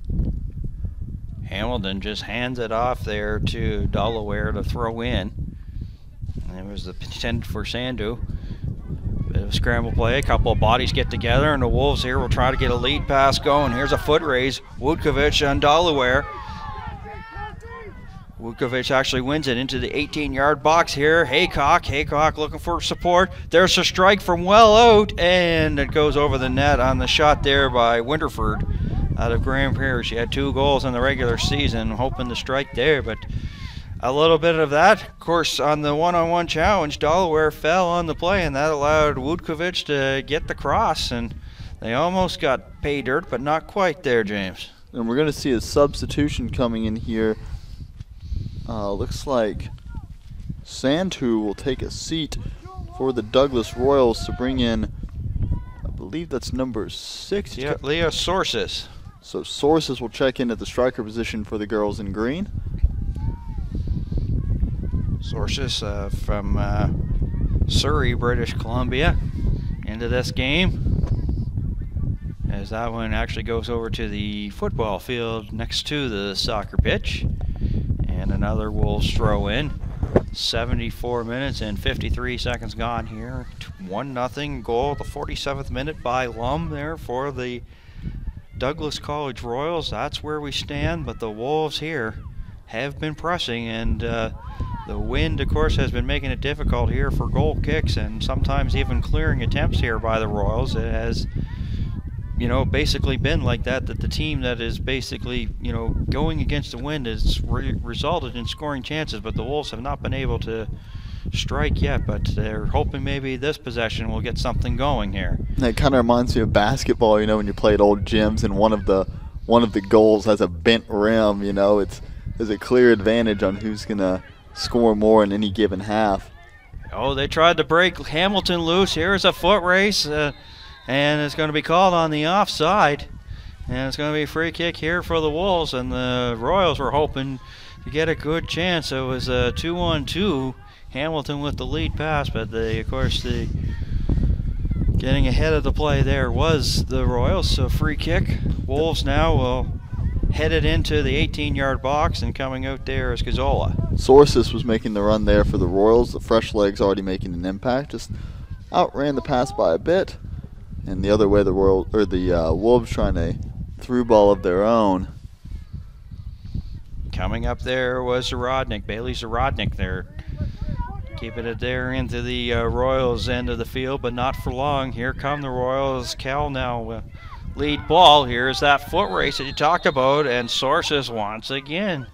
Hamilton just hands it off there to Delaware to throw in. And it was the intended for Sandu. Bit of a scramble play, a couple of bodies get together, and the Wolves here will try to get a lead pass going. Here's a foot raise. Wutkovic on Delaware. Vukovic actually wins it into the 18-yard box here. Haycock looking for support. There's a strike from well out, and it goes over the net on the shot there by Winterford out of Grand Prairie. She had 2 goals in the regular season, hoping to strike there, but a little bit of that. Of course, on the one-on-one challenge, Delaware fell on the play, and that allowed Vukovic to get the cross, and they almost got pay dirt, but not quite there, James.
And we're going to see a substitution coming in here. Looks like Santu will take a seat for the Douglas Royals to bring in, I believe that's number 6.
Yeah, Leah Sources.
So Sources will check in at the striker position for the girls in green.
Sources from Surrey, British Columbia, into this game, as that one actually goes over to the football field next to the soccer pitch. And another Wolves throw in. 74 minutes and 53 seconds gone here. 1-0 goal, the 47th minute by Lum there for the Douglas College Royals. That's where we stand, but the Wolves here have been pressing, and the wind, of course, has been making it difficult here for goal kicks and sometimes even clearing attempts here by the Royals. It has, you know, basically been like that the team that is basically, you know, going against the wind has resulted in scoring chances, but the Wolves have not been able to strike yet, but they're hoping maybe this possession will get something going here.
That kind of reminds me of basketball, you know, when you play at old gyms and one of the goals has a bent rim, you know, there's a clear advantage on who's going to score more in any given half.
Oh, they tried to break Hamilton loose. Here's a foot race. And it's going to be called on the offside. And it's going to be a free kick here for the Wolves. And the Royals were hoping to get a good chance. It was a 2-on-2. Hamilton with the lead pass. But, of course, getting ahead of the play there was the Royals. So free kick. Wolves now will head it into the 18-yard box. And coming out there is Gazzola.
Sources was making the run there for the Royals. The fresh legs already making an impact. Just outran the pass by a bit. And the other way, the Wolves trying a through ball of their own.
Coming up there was Zarodnik, Bailey Zarodnik there. Keeping it there into the Royals end of the field, but not for long. Here come the Royals. Cal now lead ball. Here's that foot race that you talked about, and Sources once again.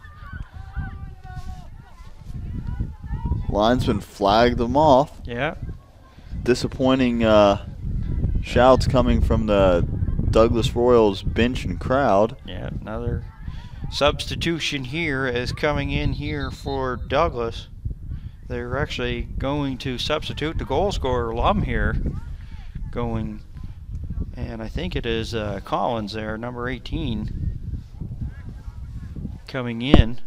Linesman flagged them off.
Yeah.
Disappointing shouts coming from the Douglas Royals bench and crowd.
Yeah, another substitution here is coming in here for Douglas. They're actually going to substitute the goal scorer, Lum, here. Going, and I think it is Collins there, number 18, coming in.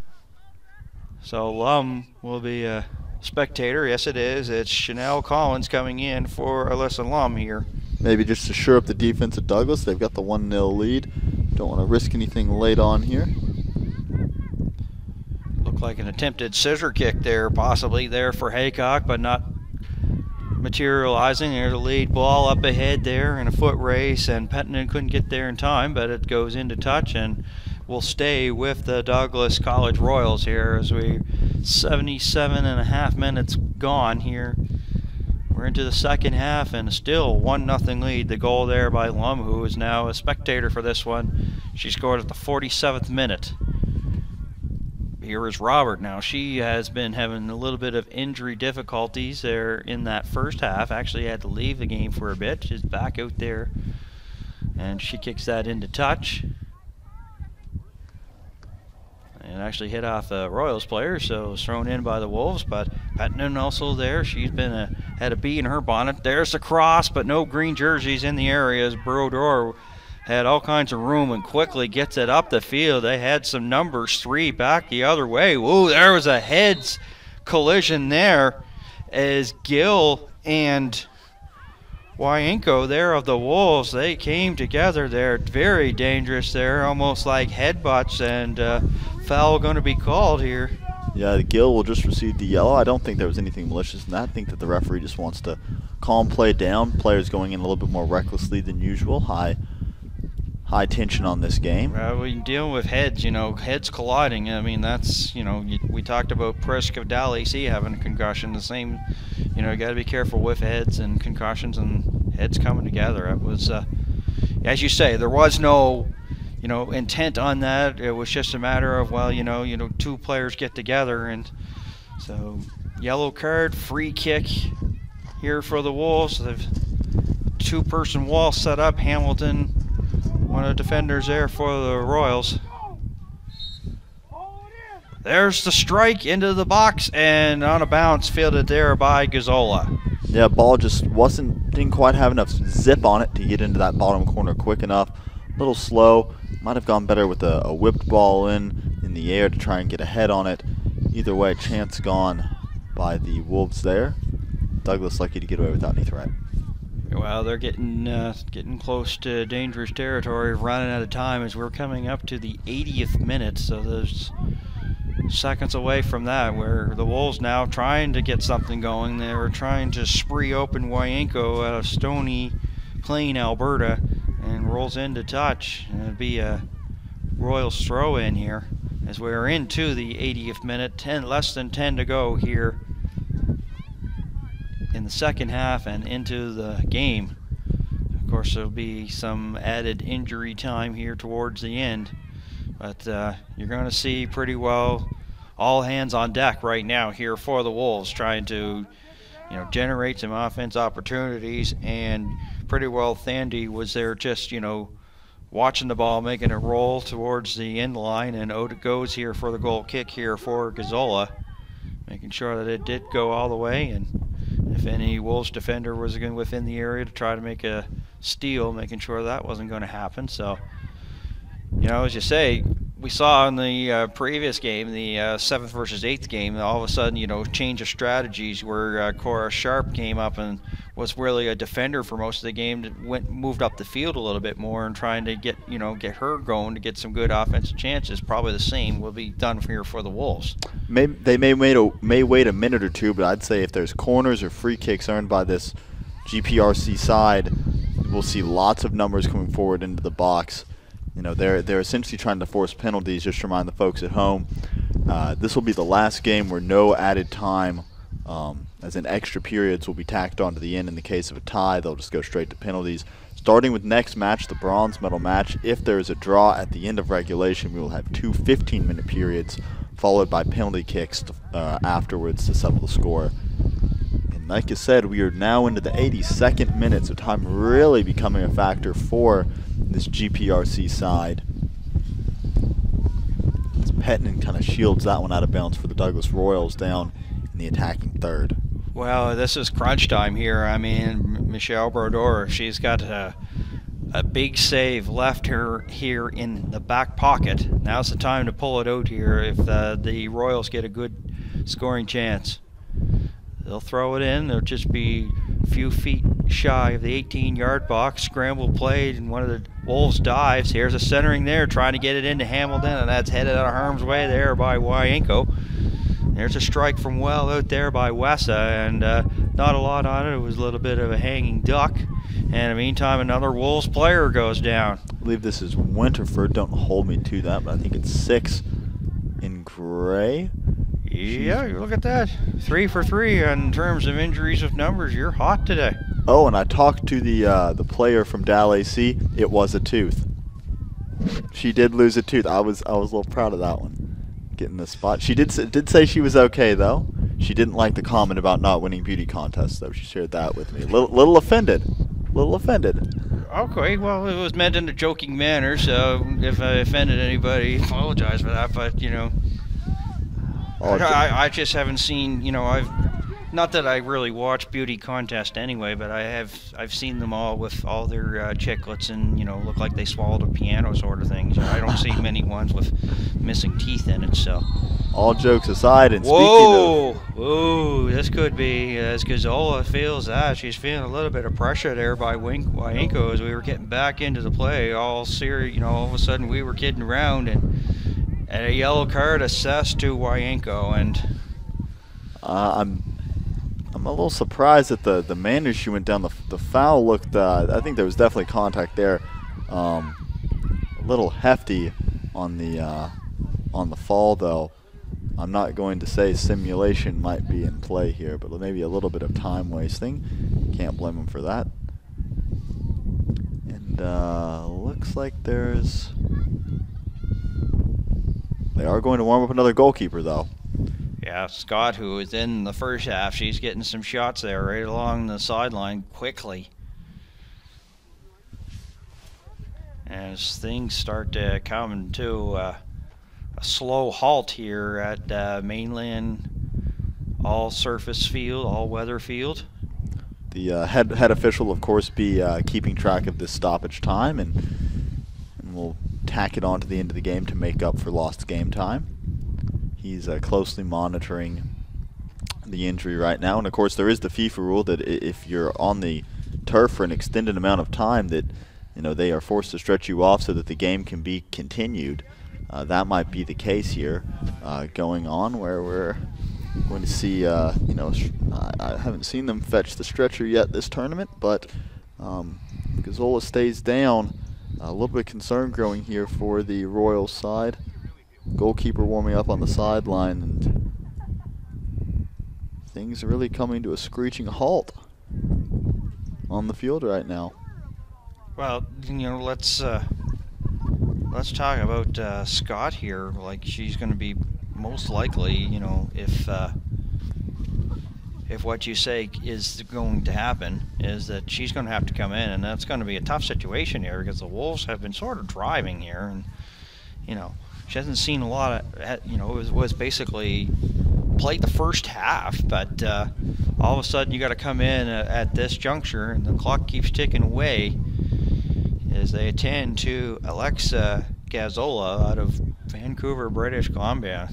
So Lum will be a spectator. Yes, it is. It's Chanel Collins coming in for Alyssa Lum here.
Maybe just to shore up the defense of Douglas. They've got the 1-0 lead. Don't want to risk anything late on here.
Looked like an attempted scissor kick there, possibly there for Haycock, but not materializing. There's a lead ball up ahead there in a foot race, and Pettinen couldn't get there in time, but it goes into touch and will stay with the Douglas College Royals here as we 77.5 minutes gone here. We're into the second half and still 1-0 lead. The goal there by Lum, who is now a spectator for this one. She scored at the 47th minute. Here is Robert now. She has been having a little bit of injury difficulties there in that first half. Actually had to leave the game for a bit. She's back out there, and she kicks that into touch. And actually hit off the Royals player, so it was thrown in by the Wolves. But Pettinen also there. She's been had a bee in her bonnet. There's the cross, but no green jerseys in the area as Brodeur had all kinds of room and quickly gets it up the field. They had some numbers 3 back the other way. Whoa, there was a heads collision there as Gill and Wyanko there of the Wolves, they came together there. Very dangerous there, almost like headbutts, and foul going to be called here.
Yeah, Gill will just receive the yellow. I don't think there was anything malicious in that. I think that the referee just wants to calm play down. Players going in a little bit more recklessly than usual. High high tension on this game.
We're dealing with heads, heads colliding. I mean, that's, we talked about Prisk of Dal AC having a concussion. The same, you got to be careful with heads and concussions and heads coming together. It was, as you say, there was no, intent on that. It was just a matter of, well, two players get together, and so yellow card, free kick here for the Wolves. They've two-person wall set up. Hamilton, one of the defenders there for the Royals. There's the strike into the box, and on a bounce, fielded there by Gazzola.
Yeah, ball just didn't quite have enough zip on it to get into that bottom corner quick enough. A little slow. Might have gone better with a whipped ball in the air to try and get a head on it. Either way, chance gone by the Wolves there. Douglas lucky to get away without any threat.
Well, they're getting close to dangerous territory, running out of time as we're coming up to the 80th minute. So there's seconds away from that, where the Wolves now trying to get something going. They were trying to spree open Wyanko out of Stony Plain, Alberta, and rolls into touch. And it'd be a Royals throw in here as we're into the 80th minute. Less than 10 to go here in the second half and into the game. Of course, there'll be some added injury time here towards the end, but you're going to see pretty well all hands on deck right now here for the Wolves, trying to generate some offense opportunities. And pretty well Thandy was there just watching the ball, making it roll towards the end line, and out it goes here for the goal kick here for Gazzola, making sure that it did go all the way. And if any Wolves defender was within the area to try to make a steal, making sure that wasn't going to happen. So, as you say, we saw in the previous game, the 7th versus 8th game, all of a sudden, change of strategies where Cora Sharp came up and was really a defender for most of the game, moved up the field a little bit more and trying to get her going to get some good offensive chances. Probably the same will be done here for the Wolves.
They may wait a minute or two, but I'd say if there's corners or free kicks earned by this GPRC side, we'll see lots of numbers coming forward into the box. They're essentially trying to force penalties. Just to remind the folks at home, this will be the last game where no added time, as in extra periods, will be tacked on to the end. In the case of a tie, they'll just go straight to penalties. Starting with next match, the bronze medal match, if there is a draw at the end of regulation, we will have two 15-minute periods, followed by penalty kicks afterwards to settle the score. And like I said, we are now into the 82nd minute, so time really becoming a factor for this GPRC side. As Petnin kind of shields that one out of bounds for the Douglas Royals down in the attacking third.
Well, this is crunch time here. I mean, Michelle Brodeur, she's got a big save left her here in the back pocket. Now's the time to pull it out here if the Royals get a good scoring chance. They'll throw it in. They'll just be a few feet shy of the 18-yard box. Scramble played, and one of the Wolves dives. Here's a centering there, trying to get it into Hamilton, and that's headed out of harm's way there by Wyanko. There's a strike from well out there by Wessa, and not a lot on it. It was a little bit of a hanging duck. And in the meantime, another Wolves player goes down.
I believe this is Winterford. Don't hold me to that, but I think it's 6 in gray.
Yeah, you look at that. 3 for 3 in terms of injuries with numbers. You're hot today.
Oh, and I talked to the player from Dal AC. It was a tooth. She did lose a tooth. I was a little proud of that one. Getting the spot. She did say she was okay though. She didn't like the comment about not winning beauty contests though. She shared that with me. Little offended. Little offended.
Okay, well, it was meant in a joking manner, so if I offended anybody, I apologize for that. But I just haven't seen. I've not that I really watch beauty contest anyway, but I've seen them all with all their chiclets and look like they swallowed a piano sort of things. I don't see many ones with missing teeth in it. So,
all jokes aside, and
whoa, this could be as Gazzola feels that she's feeling a little bit of pressure there by Wyanko as we were getting back into the play. All serious, all of a sudden we were kidding around and a yellow card assessed to Wyanko, and
I'm a little surprised that the manner she went down. The foul looked. I think there was definitely contact there. little hefty on the fall, though. I'm not going to say simulation might be in play here, but maybe a little bit of time wasting. Can't blame him for that. And looks like they are going to warm up another goalkeeper, though.
Yeah, Scott, who was in the first half, she's getting some shots there right along the sideline quickly. As things start to come to a slow halt here at Mainland all-surface field, all-weather field.
The head official, of course, be keeping track of this stoppage time, and we'll tack it on to the end of the game to make up for lost game time. He's closely monitoring the injury right now, and of course there is the FIFA rule that if you're on the turf for an extended amount of time, that they are forced to stretch you off so that the game can be continued. That might be the case here going on, where we're going to see, I haven't seen them fetch the stretcher yet this tournament, but Gazzola stays down. A little bit of concern growing here for the Royals side. Goalkeeper warming up on the sideline, and things are really coming to a screeching halt on the field right now.
Well, let's talk about Scott here. Like, she's going to be most likely, if what you say is going to happen, is that she's going to have to come in, and that's going to be a tough situation here because the Wolves have been sort of driving here, and she hasn't seen a lot of, it was basically played the first half, but all of a sudden you got to come in at this juncture, and the clock keeps ticking away as they attend to Alexa Gazzola out of Vancouver, British Columbia.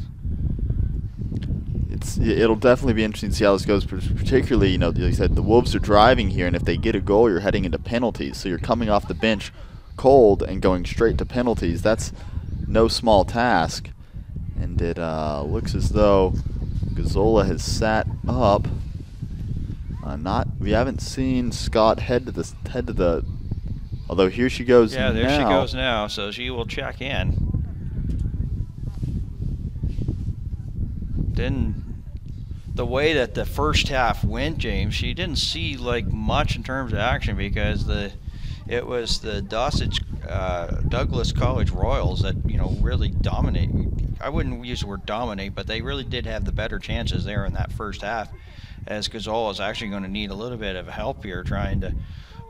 It'll definitely be interesting to see how this goes, particularly, like you said, the Wolves are driving here, and if they get a goal, you're heading into penalties. So you're coming off the bench cold and going straight to penalties. That's no small task. And it looks as though Gazzola has sat up. We haven't seen Scott head to the. Although here she goes.
Yeah, there she goes now. So she will check in. The way that the first half went, James, she didn't see much in terms of action because it was the Douglas College Royals that really dominated. I wouldn't use the word dominate, but they really did have the better chances there in that first half, as Gazzola is actually going to need a little bit of help here trying to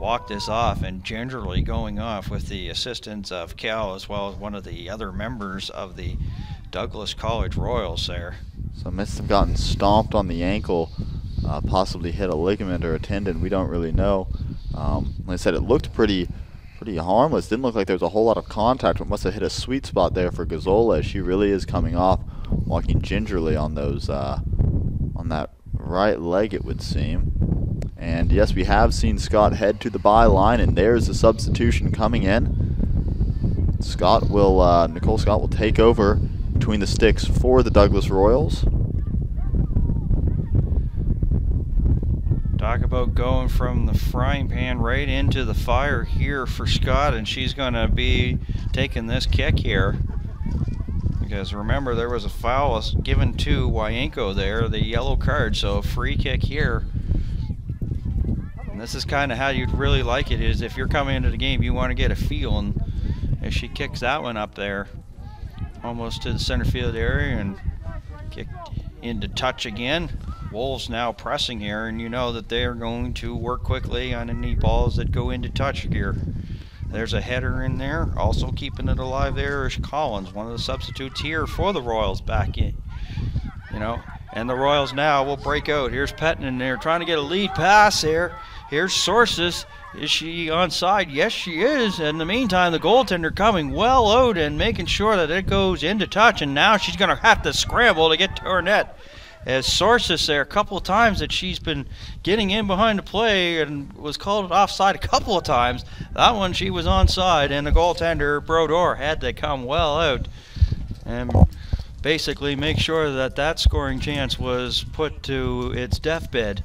walk this off, and gingerly going off with the assistance of Cal as well as one of the other members of the Douglas College Royals there.
So must have gotten stomped on the ankle, possibly hit a ligament or a tendon. We don't really know. Like I said, it looked pretty harmless. Didn't look like there was a whole lot of contact, but must have hit a sweet spot there for Gazzola. She really is coming off, walking gingerly on those on that right leg, it would seem. And yes, we have seen Scott head to the byline, and there's a substitution coming in. Nicole Scott will take over between the sticks for the Douglas Royals.
Talk about going from the frying pan right into the fire here for Scott, and she's going to be taking this kick here. Because remember, there was a foul given to Wyanko there, the yellow card, so a free kick here. And this is kind of how you'd really like it, is if you're coming into the game, you want to get a feel, and if she kicks that one up there, almost to the center field area, and kicked into touch again. Wolves now pressing here, and you know that they're going to work quickly on any balls that go into touch here. There's a header in there. Also keeping it alive there is Collins, one of the substitutes here for the Royals back in. And the Royals now will break out. Here's Petton in there trying to get a lead pass here. Here's Sources. Is she onside? Yes, she is. In the meantime, the goaltender coming well out and making sure that it goes into touch, and now she's going to have to scramble to get to her net. As Sources there, a couple of times that she's been getting in behind the play and was called offside a couple of times. That one she was onside, and the goaltender, Brodeur, had to come well out and basically make sure that that scoring chance was put to its deathbed.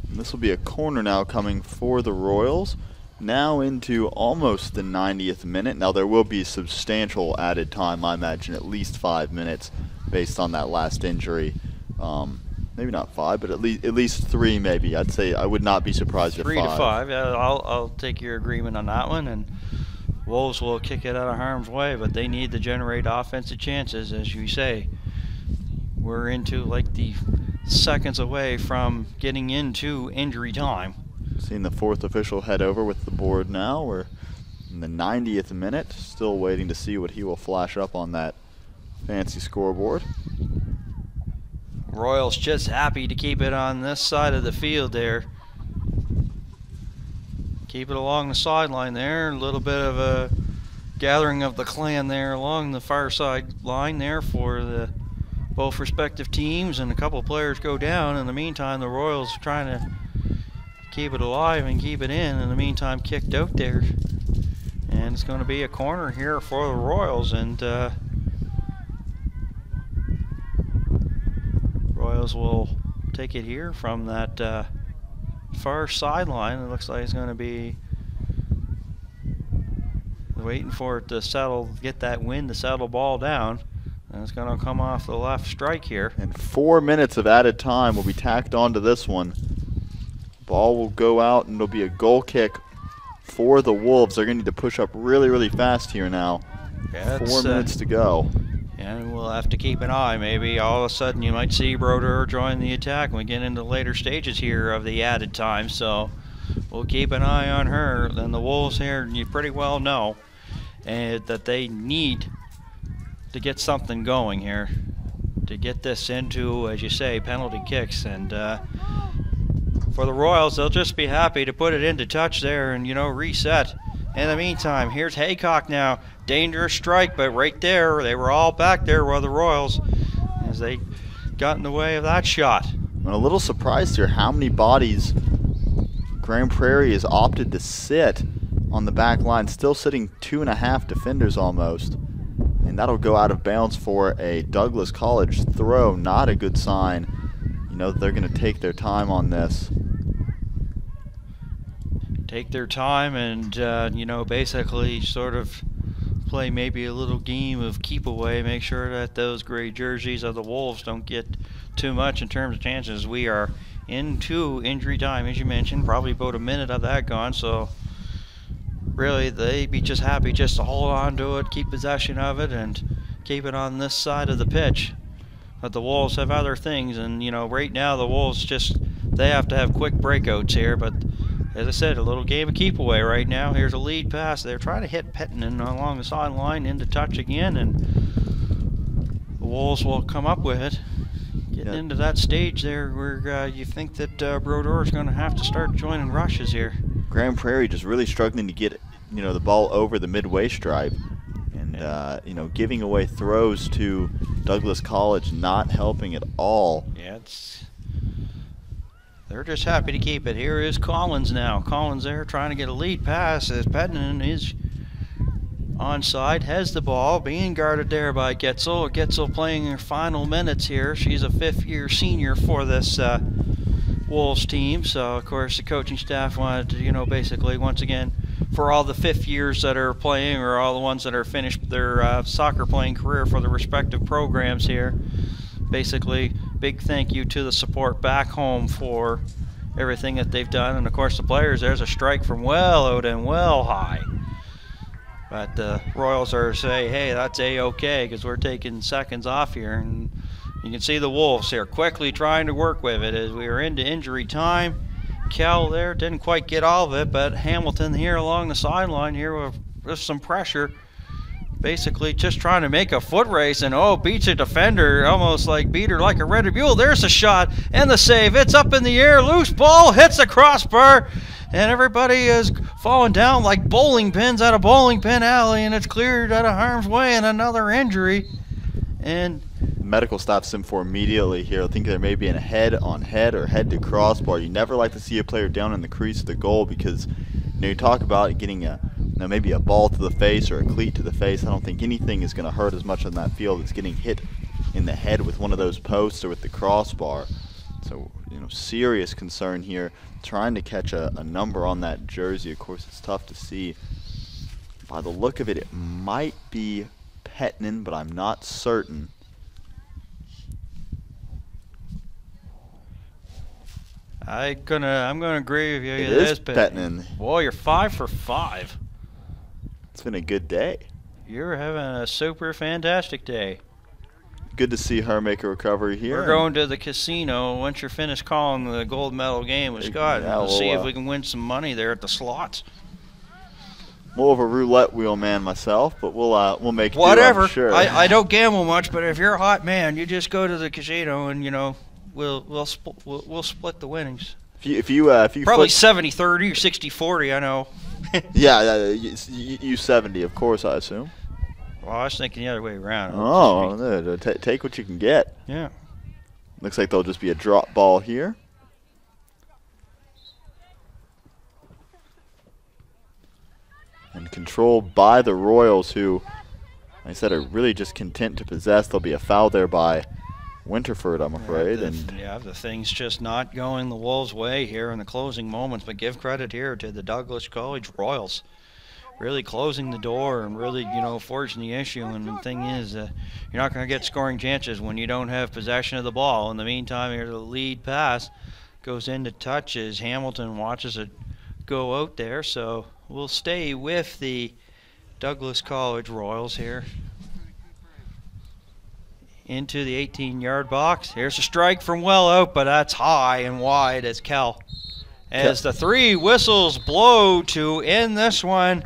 This will be a corner now coming for the Royals. now into almost the 90th minute. Now there will be substantial added time, I imagine at least 5 minutes based on that last injury. Maybe not 5, but at least 3 maybe. I'd say I would not be surprised if 5.
3 to 5. Yeah, I'll take your agreement on that one. And Wolves will kick it out of harm's way, but they need to generate offensive chances, as you say. We're into like the seconds away from getting into injury time.
Seeing the 4th official head over with the board now. We're in the 90th minute, still waiting to see what he will flash up on that fancy scoreboard.
Royals just happy to keep it on this side of the field there. Keep it along the sideline there. A little bit of a gathering of the clan there along the far side line there for the both respective teams, and a couple of players go down. In the meantime, the Royals are trying to keep it alive and keep it in the meantime, kicked out there. And it's going to be a corner here for the Royals, and Royals will take it here from that far sideline. It looks like it's going to be waiting for it to settle, get that wind to settle ball down. And it's going to come off the left strike here.
And 4 minutes of added time will be tacked onto this one. Ball will go out and it'll be a goal kick for the Wolves. They're going to need to push up really, really fast here now.
Yeah,
4 minutes to go.
And we'll have to keep an eye. Maybe all of a sudden you might see Broder join the attack when we get into later stages here of the added time. So we'll keep an eye on her. And the Wolves here, you pretty well know that they need to get something going here to get this into, as you say, penalty kicks. And for the Royals, they'll just be happy to put it into touch there and, reset. In the meantime, here's Haycock now. Dangerous strike, but right there, they were all back there were the Royals as they got in the way of that shot.
I'm a little surprised here how many bodies Grand Prairie has opted to sit on the back line, still sitting 2.5 defenders almost. And that'll go out of bounds for a Douglas College throw. Not a good sign. They're going to take their time on this.
Take their time and, basically sort of play maybe a little game of keep away. Make sure that those gray jerseys of the Wolves don't get too much in terms of chances. We are into injury time, as you mentioned. Probably about a minute of that gone. So really, they'd be just happy just to hold on to it, keep possession of it, and keep it on this side of the pitch. But the Wolves have other things, and right now the Wolves they have to have quick breakouts here. But as I said, a little game of keep away right now. Here's a lead pass. They're trying to hit Pettinen along the sideline into touch again, and the Wolves will come up with it. Getting into that stage there where you think that Brodeur is going to have to start joining rushes here.
Grand Prairie just really struggling to get the ball over the midway stripe, and giving away throws to Douglas College, not helping at all.
Yeah, they're just happy to keep it. Here is Collins now. Collins there trying to get a lead pass as Pettinen is onside, has the ball, being guarded there by Getzel. Getzel playing her final minutes here. She's a 5th-year senior for this Wolves team. So, of course, the coaching staff wanted to, basically, once again, for all the 5th years that are playing or all the ones that are finished their soccer playing career for the respective programs here, basically, big thank you to the support back home for everything that they've done. And, of course, the players, there's a strike from well out and well high. But the Royals are saying, hey, that's A-okay because we're taking seconds off here. And you can see the Wolves here quickly trying to work with it as we are into injury time. Kell there didn't quite get all of it, but Hamilton here along the sideline here with some pressure. Basically just trying to make a foot race and beats a defender, almost like beat her like a Red Bull. There's a shot and the save. It's up in the air, loose ball, hits the crossbar, and everybody is falling down like bowling pins out of bowling pin alley, and it's cleared out of harm's way, and another injury. And
medical stops him for immediately here. I think there may be a head-on-head or head-to-crossbar. You never like to see a player down in the crease of the goal because you talk about getting maybe a ball to the face or a cleat to the face. I don't think anything is going to hurt as much on that field as getting hit in the head with one of those posts or with the crossbar. So, serious concern here, trying to catch a number on that jersey. Of course, it's tough to see. By the look of it, it might be Petnin, but I'm not certain.
I'm gonna agree with you.
It is Petnin.
Boy, you're 5 for 5.
It's been a good day.
You're having a super fantastic day.
Good to see her make a recovery here.
We're going to the casino once you're finished calling the gold medal game with Scott.
Yeah,
We'll see if we can win some money there at the slots.
More of a roulette wheel man myself, but we'll make do,
whatever.
I'm sure.
I don't gamble much, but if you're a hot man, you just go to the casino and we'll split the winnings.
If you
Probably
flip,
70-30 or 60-40. I know.
yeah, you 70, of course, I assume.
Well, I was thinking the other way around.
Oh, no, take what you can get.
Yeah.
Looks like there'll just be a drop ball here. And controlled by the Royals, who, like I said, are really just content to possess. There'll be a foul there by Winterford, I'm afraid.
The thing's just not going the Wolves' way here in the closing moments. But give credit here to the Douglas College Royals. Really closing the door and really, forging the issue. And the thing is, you're not going to get scoring chances when you don't have possession of the ball. In the meantime, here the lead pass goes into touches. Hamilton watches it go out there. So we'll stay with the Douglas College Royals here. Into the 18-yard box. Here's a strike from well out, but that's high and wide as the 3 whistles blow to end this one.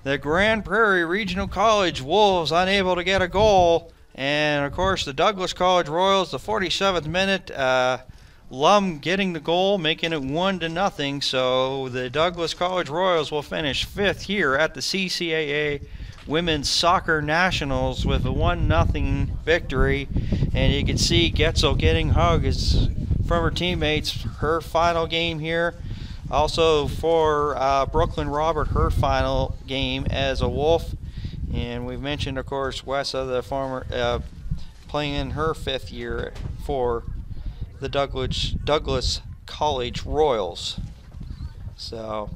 The Grand Prairie Regional College Wolves unable to get a goal. And, of course, the Douglas College Royals, the 47th minute, Lum getting the goal, making it 1-0. So the Douglas College Royals will finish 5th here at the CCAA Women's Soccer Nationals with a 1-0 victory. And you can see Getzel getting hugs from her teammates, her final game here. Also for Brooklyn Robert, her final game as a Wolf. And we've mentioned, of course, Wessa, the former, playing in her 5th year for the Douglas College Royals. So,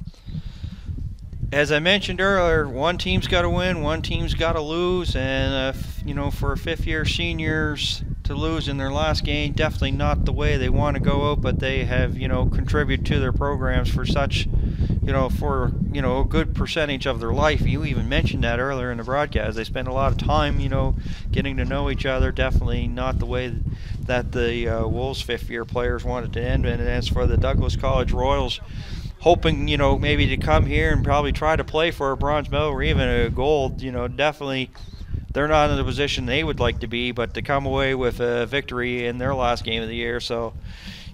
as I mentioned earlier, one team's got to win, one team's got to lose. And, for 5th-year seniors to lose in their last game, definitely not the way they want to go out, but they have, contributed to their programs for such, for, a good percentage of their life. You even mentioned that earlier in the broadcast. They spend a lot of time, getting to know each other. Definitely not the way that the Wolves 5th-year players wanted to end. And as for the Douglas College Royals, hoping, maybe to come here and probably try to play for a bronze medal or even a gold, definitely they're not in the position they would like to be, but to come away with a victory in their last game of the year. So,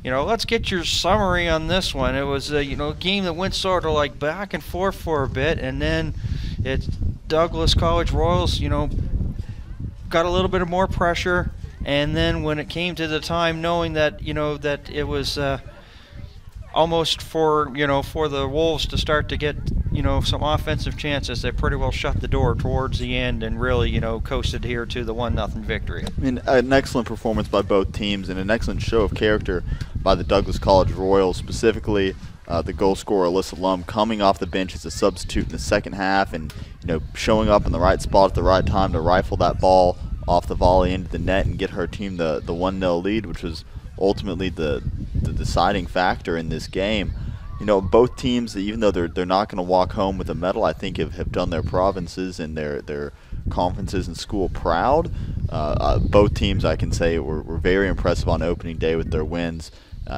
let's get your summary on this one. It was a, game that went sort of like back and forth for a bit, and then it's Douglas College Royals, got a little bit of more pressure, and then when it came to the time, knowing that, that it was almost for the Wolves to start to get some offensive chances, they pretty well shut the door towards the end and really coasted here to the 1-0 victory.
I mean, an excellent performance by both teams and an excellent show of character by the Douglas College Royals, specifically the goal scorer Alyssa Lum coming off the bench as a substitute in the second half and showing up in the right spot at the right time to rifle that ball off the volley into the net and get her team the 1-0 lead, which was ultimately the deciding factor in this game. Both teams, even though they're not going to walk home with a medal, I think have done their provinces and their conferences and school proud. Both teams, I can say, were very impressive on opening day with their wins.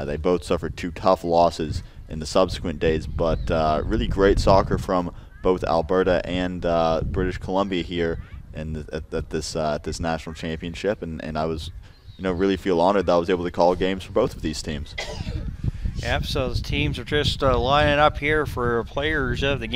They both suffered 2 tough losses in the subsequent days, but really great soccer from both Alberta and British Columbia here at this national championship, and I was really feel honored that I was able to call games for both of these teams.
Yep, so the teams are just lining up here for players of the game.